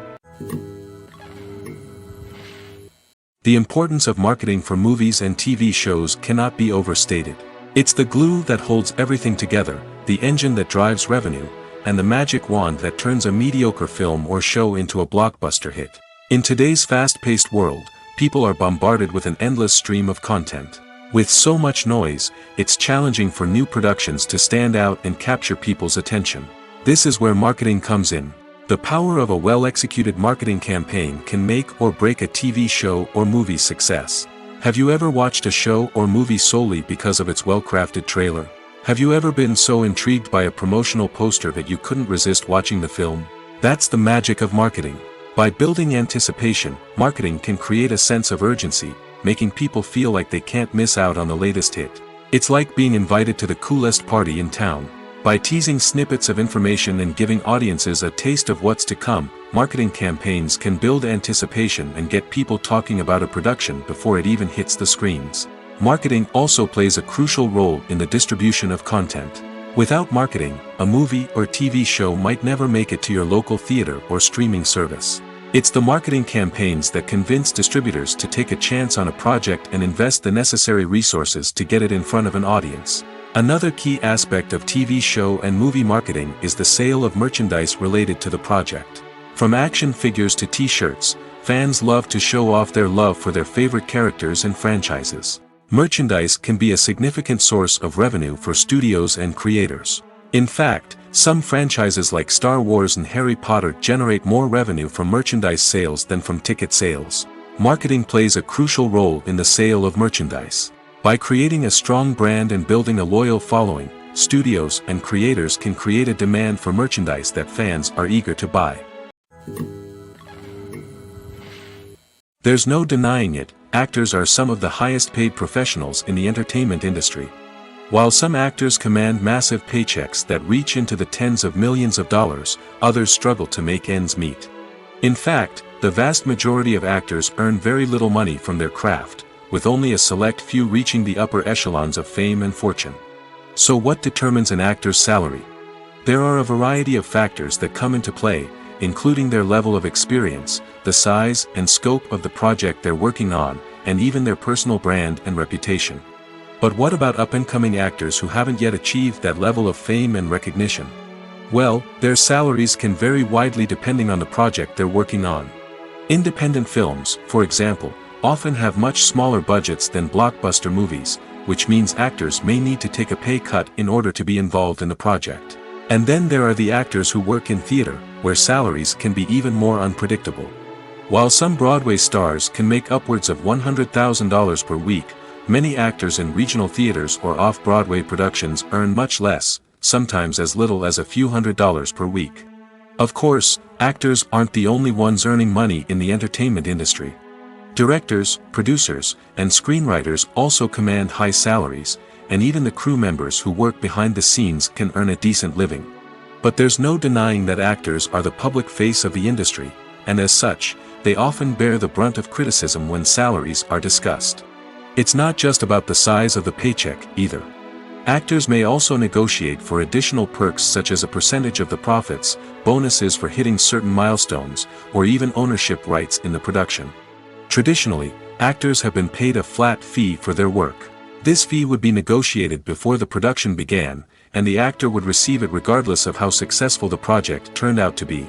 The importance of marketing for movies and TV shows cannot be overstated. It's the glue that holds everything together, the engine that drives revenue, and the magic wand that turns a mediocre film or show into a blockbuster hit. In today's fast-paced world, people are bombarded with an endless stream of content. With so much noise, it's challenging for new productions to stand out and capture people's attention. This is where marketing comes in. The power of a well-executed marketing campaign can make or break a TV show or movie's success. Have you ever watched a show or movie solely because of its well-crafted trailer? Have you ever been so intrigued by a promotional poster that you couldn't resist watching the film? That's the magic of marketing. By building anticipation, marketing can create a sense of urgency, making people feel like they can't miss out on the latest hit. It's like being invited to the coolest party in town. By teasing snippets of information and giving audiences a taste of what's to come, marketing campaigns can build anticipation and get people talking about a production before it even hits the screens. Marketing also plays a crucial role in the distribution of content. Without marketing, a movie or TV show might never make it to your local theater or streaming service. It's the marketing campaigns that convince distributors to take a chance on a project and invest the necessary resources to get it in front of an audience. Another key aspect of TV show and movie marketing is the sale of merchandise related to the project. From action figures to t-shirts, fans love to show off their love for their favorite characters and franchises. Merchandise can be a significant source of revenue for studios and creators. In fact, some franchises like Star Wars and Harry Potter generate more revenue from merchandise sales than from ticket sales. Marketing plays a crucial role in the sale of merchandise. By creating a strong brand and building a loyal following, studios and creators can create a demand for merchandise that fans are eager to buy. There's no denying it, actors are some of the highest paid professionals in the entertainment industry. While some actors command massive paychecks that reach into the tens of millions of dollars, others struggle to make ends meet. In fact, the vast majority of actors earn very little money from their craft, with only a select few reaching the upper echelons of fame and fortune. So what determines an actor's salary? There are a variety of factors that come into play, including their level of experience, the size and scope of the project they're working on, and even their personal brand and reputation. But what about up-and-coming actors who haven't yet achieved that level of fame and recognition? Well, their salaries can vary widely depending on the project they're working on. Independent films, for example, often have much smaller budgets than blockbuster movies, which means actors may need to take a pay cut in order to be involved in the project. And then there are the actors who work in theater, where salaries can be even more unpredictable. While some Broadway stars can make upwards of $100,000 per week, many actors in regional theaters or off-Broadway productions earn much less, sometimes as little as a few $100s per week. Of course, actors aren't the only ones earning money in the entertainment industry. Directors, producers, and screenwriters also command high salaries, and even the crew members who work behind the scenes can earn a decent living. But there's no denying that actors are the public face of the industry, and as such, they often bear the brunt of criticism when salaries are discussed. It's not just about the size of the paycheck, either. Actors may also negotiate for additional perks such as a percentage of the profits, bonuses for hitting certain milestones, or even ownership rights in the production. Traditionally, actors have been paid a flat fee for their work. This fee would be negotiated before the production began, and the actor would receive it regardless of how successful the project turned out to be.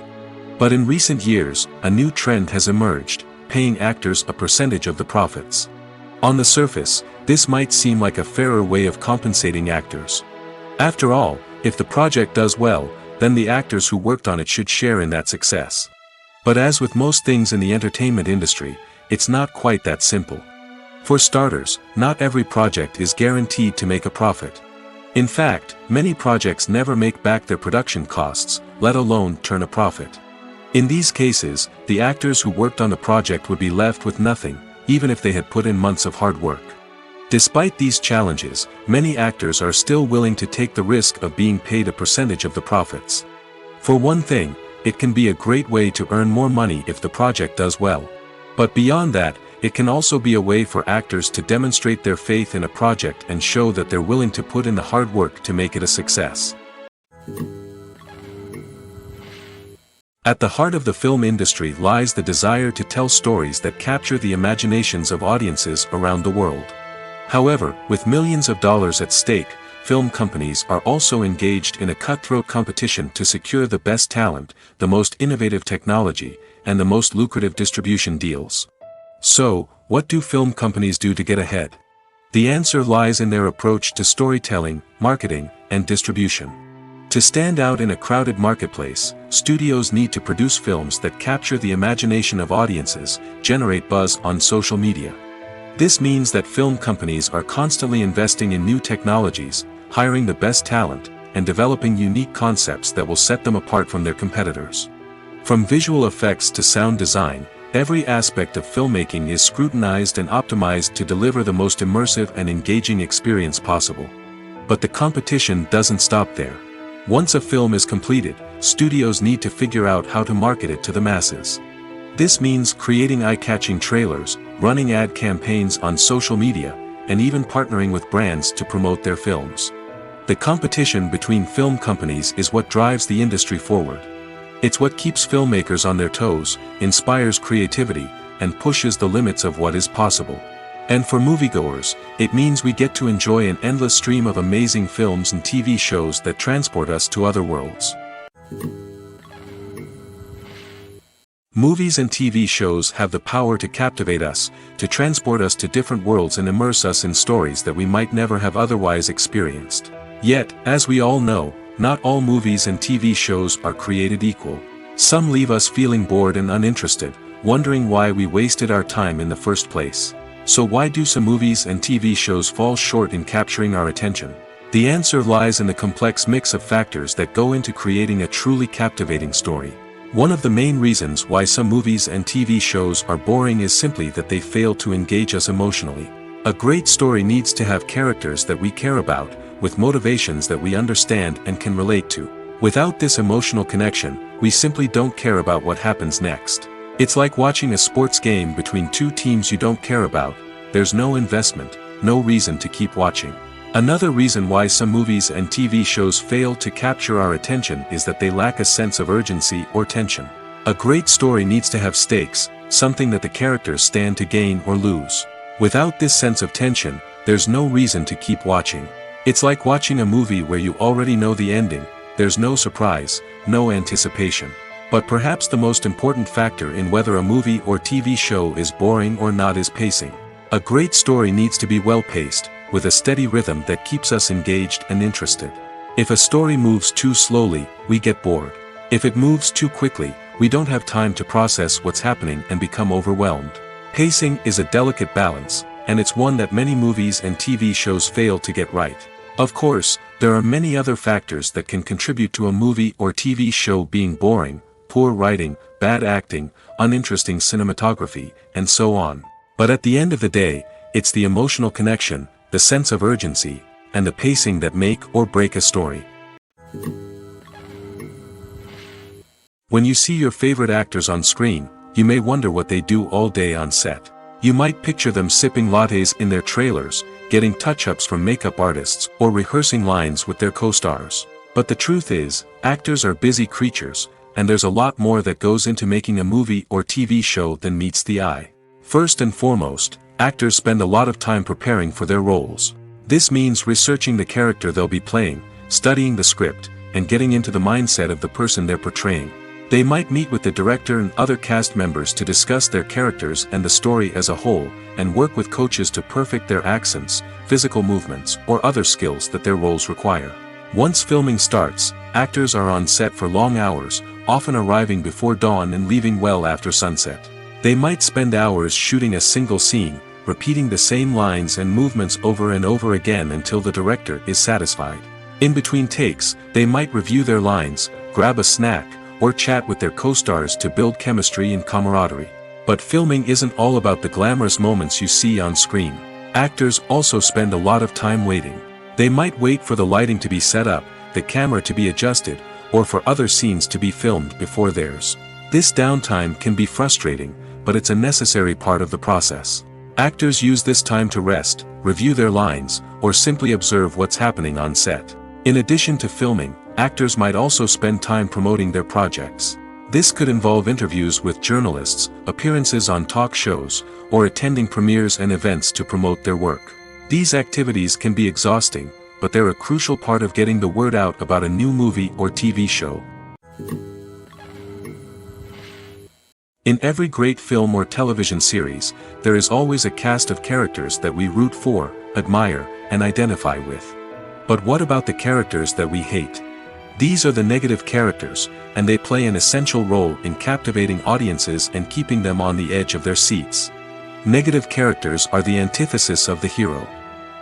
But in recent years, a new trend has emerged, paying actors a percentage of the profits. On the surface, this might seem like a fairer way of compensating actors. After all, if the project does well, then the actors who worked on it should share in that success. But as with most things in the entertainment industry, it's not quite that simple. For starters, not every project is guaranteed to make a profit. In fact, many projects never make back their production costs, let alone turn a profit. In these cases, the actors who worked on the project would be left with nothing, even if they had put in months of hard work. Despite these challenges, many actors are still willing to take the risk of being paid a percentage of the profits. For one thing, it can be a great way to earn more money if the project does well. But beyond that, it can also be a way for actors to demonstrate their faith in a project and show that they're willing to put in the hard work to make it a success. At the heart of the film industry lies the desire to tell stories that capture the imaginations of audiences around the world. However, with millions of dollars at stake, film companies are also engaged in a cutthroat competition to secure the best talent, the most innovative technology, and the most lucrative distribution deals. So, what do film companies do to get ahead? The answer lies in their approach to storytelling, marketing, and distribution. To stand out in a crowded marketplace, studios need to produce films that capture the imagination of audiences, generate buzz on social media. This means that film companies are constantly investing in new technologies, hiring the best talent, and developing unique concepts that will set them apart from their competitors. From visual effects to sound design, every aspect of filmmaking is scrutinized and optimized to deliver the most immersive and engaging experience possible. But the competition doesn't stop there. Once a film is completed, studios need to figure out how to market it to the masses. This means creating eye-catching trailers, running ad campaigns on social media, and even partnering with brands to promote their films. The competition between film companies is what drives the industry forward. It's what keeps filmmakers on their toes, inspires creativity, and pushes the limits of what is possible. And for moviegoers, it means we get to enjoy an endless stream of amazing films and TV shows that transport us to other worlds. Movies and TV shows have the power to captivate us, to transport us to different worlds and immerse us in stories that we might never have otherwise experienced. Yet, as we all know, not all movies and TV shows are created equal. Some leave us feeling bored and uninterested, wondering why we wasted our time in the first place. So why do some movies and TV shows fall short in capturing our attention? The answer lies in the complex mix of factors that go into creating a truly captivating story. One of the main reasons why some movies and TV shows are boring is simply that they fail to engage us emotionally. A great story needs to have characters that we care about, with motivations that we understand and can relate to. Without this emotional connection, we simply don't care about what happens next. It's like watching a sports game between two teams you don't care about. There's no investment, no reason to keep watching. Another reason why some movies and TV shows fail to capture our attention is that they lack a sense of urgency or tension. A great story needs to have stakes, something that the characters stand to gain or lose. Without this sense of tension, there's no reason to keep watching. It's like watching a movie where you already know the ending. There's no surprise, no anticipation. But perhaps the most important factor in whether a movie or TV show is boring or not is pacing. A great story needs to be well-paced, with a steady rhythm that keeps us engaged and interested. If a story moves too slowly, we get bored. If it moves too quickly, we don't have time to process what's happening and become overwhelmed. Pacing is a delicate balance, and it's one that many movies and TV shows fail to get right. Of course, there are many other factors that can contribute to a movie or TV show being boring: poor writing, bad acting, uninteresting cinematography, and so on. But at the end of the day, it's the emotional connection, the sense of urgency, and the pacing that make or break a story. When you see your favorite actors on screen, you may wonder what they do all day on set. You might picture them sipping lattes in their trailers, getting touch-ups from makeup artists, or rehearsing lines with their co-stars. But the truth is, actors are busy creatures, and there's a lot more that goes into making a movie or TV show than meets the eye. First and foremost, actors spend a lot of time preparing for their roles. This means researching the character they'll be playing, studying the script, and getting into the mindset of the person they're portraying. They might meet with the director and other cast members to discuss their characters and the story as a whole, and work with coaches to perfect their accents, physical movements, or other skills that their roles require. Once filming starts, actors are on set for long hours, often arriving before dawn and leaving well after sunset. They might spend hours shooting a single scene, repeating the same lines and movements over and over again until the director is satisfied. In between takes, they might review their lines, grab a snack, or chat with their co-stars to build chemistry and camaraderie. But filming isn't all about the glamorous moments you see on screen. Actors also spend a lot of time waiting. They might wait for the lighting to be set up, the camera to be adjusted, or for other scenes to be filmed before theirs. This downtime can be frustrating, but it's a necessary part of the process. Actors use this time to rest, review their lines, or simply observe what's happening on set. In addition to filming, actors might also spend time promoting their projects. This could involve interviews with journalists, appearances on talk shows, or attending premieres and events to promote their work. These activities can be exhausting, but they're a crucial part of getting the word out about a new movie or TV show. In every great film or television series, there is always a cast of characters that we root for, admire, and identify with. But what about the characters that we hate? These are the negative characters, and they play an essential role in captivating audiences and keeping them on the edge of their seats. Negative characters are the antithesis of the hero.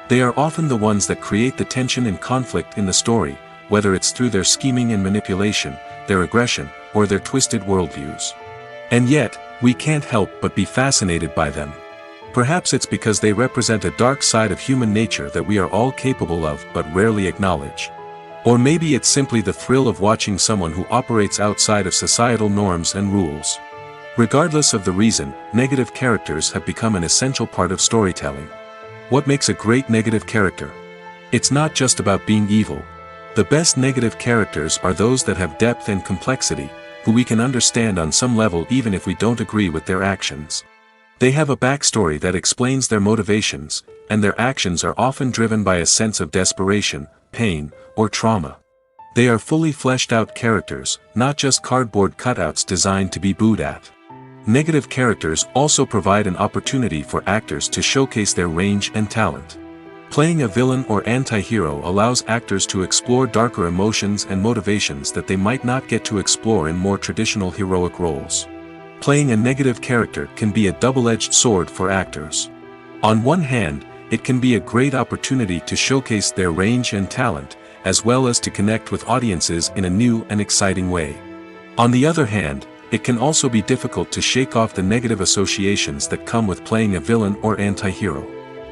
They are often the ones that create the tension and conflict in the story, whether it's through their scheming and manipulation, their aggression, or their twisted worldviews. And yet, we can't help but be fascinated by them. Perhaps it's because they represent a dark side of human nature that we are all capable of but rarely acknowledge. Or maybe it's simply the thrill of watching someone who operates outside of societal norms and rules. Regardless of the reason, negative characters have become an essential part of storytelling. What makes a great negative character? It's not just about being evil. The best negative characters are those that have depth and complexity, who we can understand on some level even if we don't agree with their actions. They have a backstory that explains their motivations, and their actions are often driven by a sense of desperation, pain, or trauma. They are fully fleshed out characters, not just cardboard cutouts designed to be booed at. Negative characters also provide an opportunity for actors to showcase their range and talent. Playing a villain or anti-hero allows actors to explore darker emotions and motivations that they might not get to explore in more traditional heroic roles. Playing a negative character can be a double-edged sword for actors. On one hand, it can be a great opportunity to showcase their range and talent, as well as to connect with audiences in a new and exciting way. On the other hand, it can also be difficult to shake off the negative associations that come with playing a villain or anti-hero.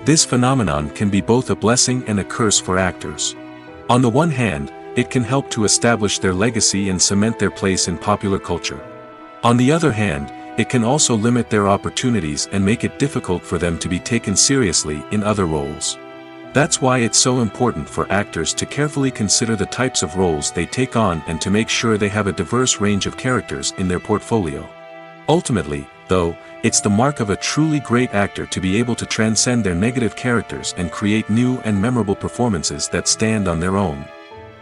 This phenomenon can be both a blessing and a curse for actors. On the one hand, it can help to establish their legacy and cement their place in popular culture. On the other hand, it can also limit their opportunities and make it difficult for them to be taken seriously in other roles. That's why it's so important for actors to carefully consider the types of roles they take on and to make sure they have a diverse range of characters in their portfolio. Ultimately, though, it's the mark of a truly great actor to be able to transcend their negative characters and create new and memorable performances that stand on their own.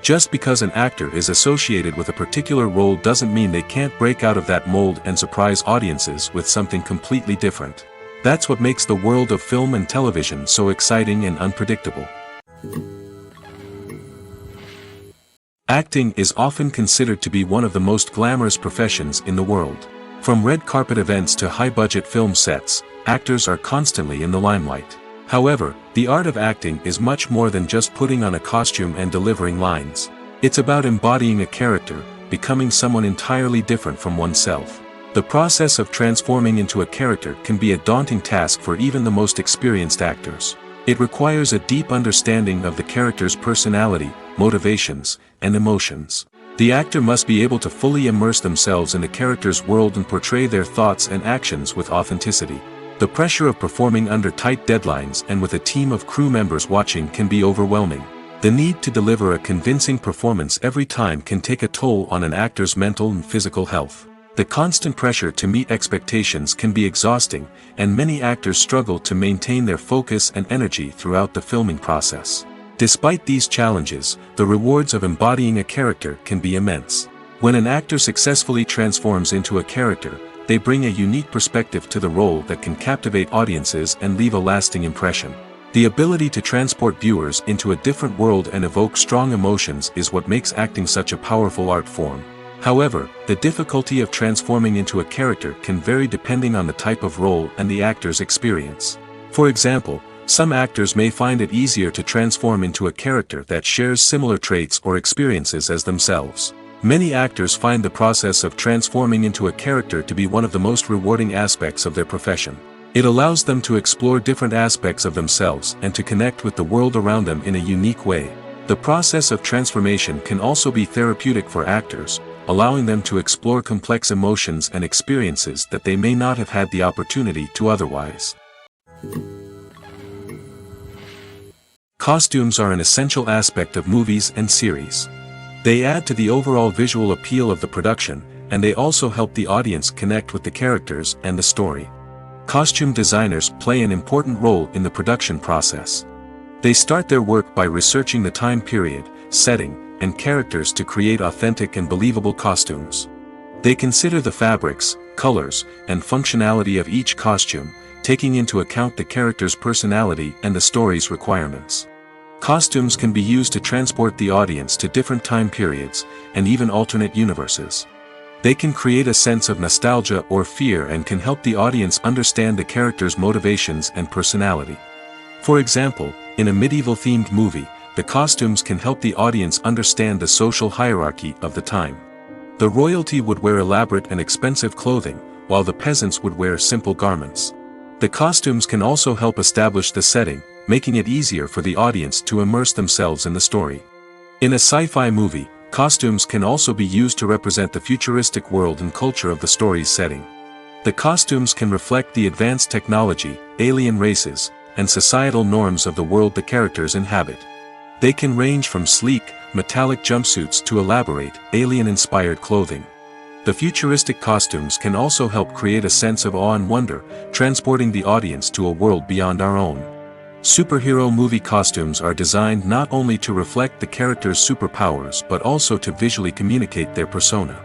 Just because an actor is associated with a particular role doesn't mean they can't break out of that mold and surprise audiences with something completely different. That's what makes the world of film and television so exciting and unpredictable. Acting is often considered to be one of the most glamorous professions in the world. From red carpet events to high-budget film sets, actors are constantly in the limelight. However, the art of acting is much more than just putting on a costume and delivering lines. It's about embodying a character, becoming someone entirely different from oneself. The process of transforming into a character can be a daunting task for even the most experienced actors. It requires a deep understanding of the character's personality, motivations, and emotions. The actor must be able to fully immerse themselves in the character's world and portray their thoughts and actions with authenticity. The pressure of performing under tight deadlines and with a team of crew members watching can be overwhelming. The need to deliver a convincing performance every time can take a toll on an actor's mental and physical health. The constant pressure to meet expectations can be exhausting, and many actors struggle to maintain their focus and energy throughout the filming process. Despite these challenges, the rewards of embodying a character can be immense. When an actor successfully transforms into a character, they bring a unique perspective to the role that can captivate audiences and leave a lasting impression. The ability to transport viewers into a different world and evoke strong emotions is what makes acting such a powerful art form. However, the difficulty of transforming into a character can vary depending on the type of role and the actor's experience. For example, some actors may find it easier to transform into a character that shares similar traits or experiences as themselves. Many actors find the process of transforming into a character to be one of the most rewarding aspects of their profession. It allows them to explore different aspects of themselves and to connect with the world around them in a unique way. The process of transformation can also be therapeutic for actors, allowing them to explore complex emotions and experiences that they may not have had the opportunity to otherwise. Costumes are an essential aspect of movies and series. They add to the overall visual appeal of the production, and they also help the audience connect with the characters and the story. Costume designers play an important role in the production process. They start their work by researching the time period, setting, and characters to create authentic and believable costumes. They consider the fabrics, colors, and functionality of each costume, taking into account the character's personality and the story's requirements. Costumes can be used to transport the audience to different time periods, and even alternate universes. They can create a sense of nostalgia or fear and can help the audience understand the character's motivations and personality. For example, in a medieval-themed movie, the costumes can help the audience understand the social hierarchy of the time. The royalty would wear elaborate and expensive clothing, while the peasants would wear simple garments. The costumes can also help establish the setting, making it easier for the audience to immerse themselves in the story. In a sci-fi movie, costumes can also be used to represent the futuristic world and culture of the story's setting. The costumes can reflect the advanced technology, alien races, and societal norms of the world the characters inhabit. They can range from sleek, metallic jumpsuits to elaborate, alien-inspired clothing. The futuristic costumes can also help create a sense of awe and wonder, transporting the audience to a world beyond our own. Superhero movie costumes are designed not only to reflect the character's superpowers but also to visually communicate their persona.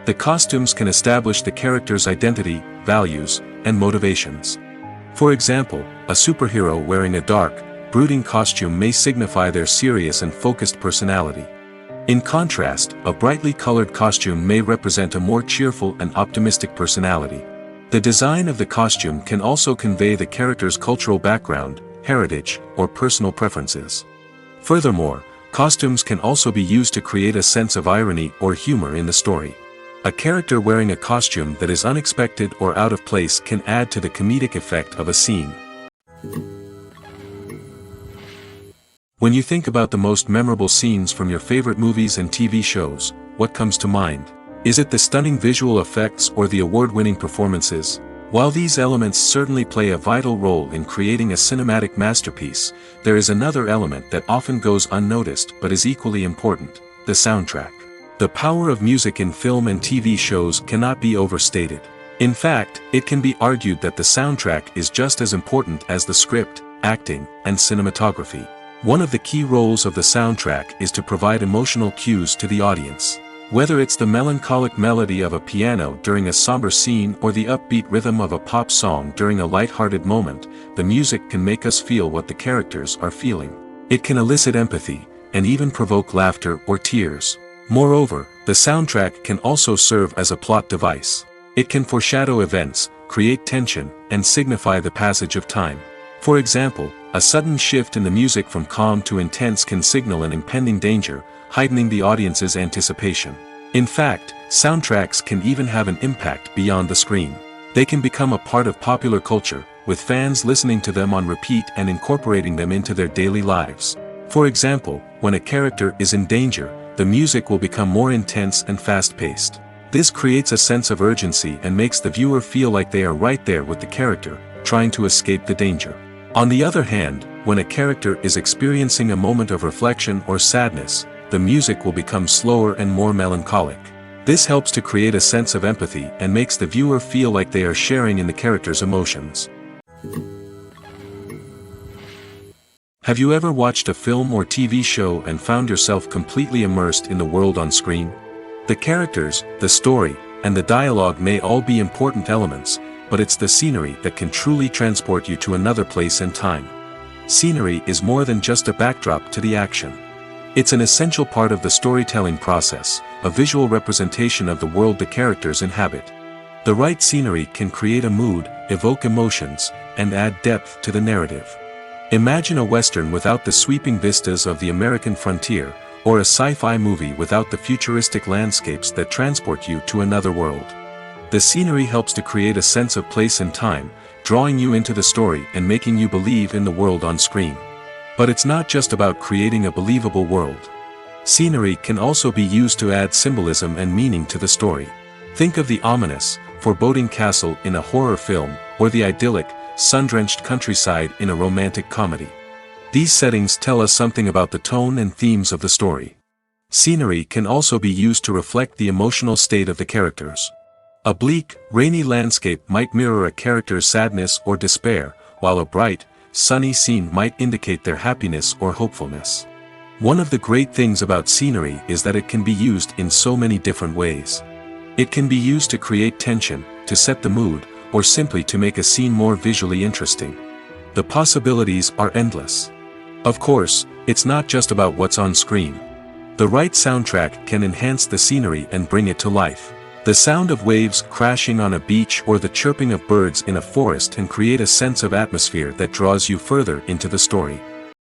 The costumes can establish the character's identity, values, and motivations. For example, a superhero wearing a dark, brooding costume may signify their serious and focused personality. In contrast, a brightly colored costume may represent a more cheerful and optimistic personality. The design of the costume can also convey the character's cultural background, heritage, or personal preferences. Furthermore, costumes can also be used to create a sense of irony or humor in the story. A character wearing a costume that is unexpected or out of place can add to the comedic effect of a scene. When you think about the most memorable scenes from your favorite movies and TV shows, what comes to mind? Is it the stunning visual effects or the award-winning performances? While these elements certainly play a vital role in creating a cinematic masterpiece, there is another element that often goes unnoticed but is equally important: the soundtrack. The power of music in film and TV shows cannot be overstated. In fact, it can be argued that the soundtrack is just as important as the script, acting, and cinematography. One of the key roles of the soundtrack is to provide emotional cues to the audience. Whether it's the melancholic melody of a piano during a somber scene or the upbeat rhythm of a pop song during a light-hearted moment, the music can make us feel what the characters are feeling. It can elicit empathy, and even provoke laughter or tears. Moreover, the soundtrack can also serve as a plot device. It can foreshadow events, create tension, and signify the passage of time. For example, a sudden shift in the music from calm to intense can signal an impending danger, heightening the audience's anticipation. In fact, soundtracks can even have an impact beyond the screen. They can become a part of popular culture, with fans listening to them on repeat and incorporating them into their daily lives. For example, when a character is in danger, the music will become more intense and fast-paced. This creates a sense of urgency and makes the viewer feel like they are right there with the character, trying to escape the danger. On the other hand, when a character is experiencing a moment of reflection or sadness, the music will become slower and more melancholic. This helps to create a sense of empathy and makes the viewer feel like they are sharing in the character's emotions. Have you ever watched a film or TV show and found yourself completely immersed in the world on screen? The characters, the story, and the dialogue may all be important elements, but it's the scenery that can truly transport you to another place and time. Scenery is more than just a backdrop to the action. It's an essential part of the storytelling process, a visual representation of the world the characters inhabit. The right scenery can create a mood, evoke emotions, and add depth to the narrative. Imagine a Western without the sweeping vistas of the American frontier, or a sci-fi movie without the futuristic landscapes that transport you to another world. The scenery helps to create a sense of place and time, drawing you into the story and making you believe in the world on screen. But it's not just about creating a believable world. Scenery can also be used to add symbolism and meaning to the story. Think of the ominous, foreboding castle in a horror film, or the idyllic, sun-drenched countryside in a romantic comedy. These settings tell us something about the tone and themes of the story. Scenery can also be used to reflect the emotional state of the characters. A bleak, rainy landscape might mirror a character's sadness or despair, while a bright, sunny scene might indicate their happiness or hopefulness. One of the great things about scenery is that it can be used in so many different ways. It can be used to create tension, to set the mood, or simply to make a scene more visually interesting. The possibilities are endless. Of course, it's not just about what's on screen. The right soundtrack can enhance the scenery and bring it to life. The sound of waves crashing on a beach or the chirping of birds in a forest can create a sense of atmosphere that draws you further into the story.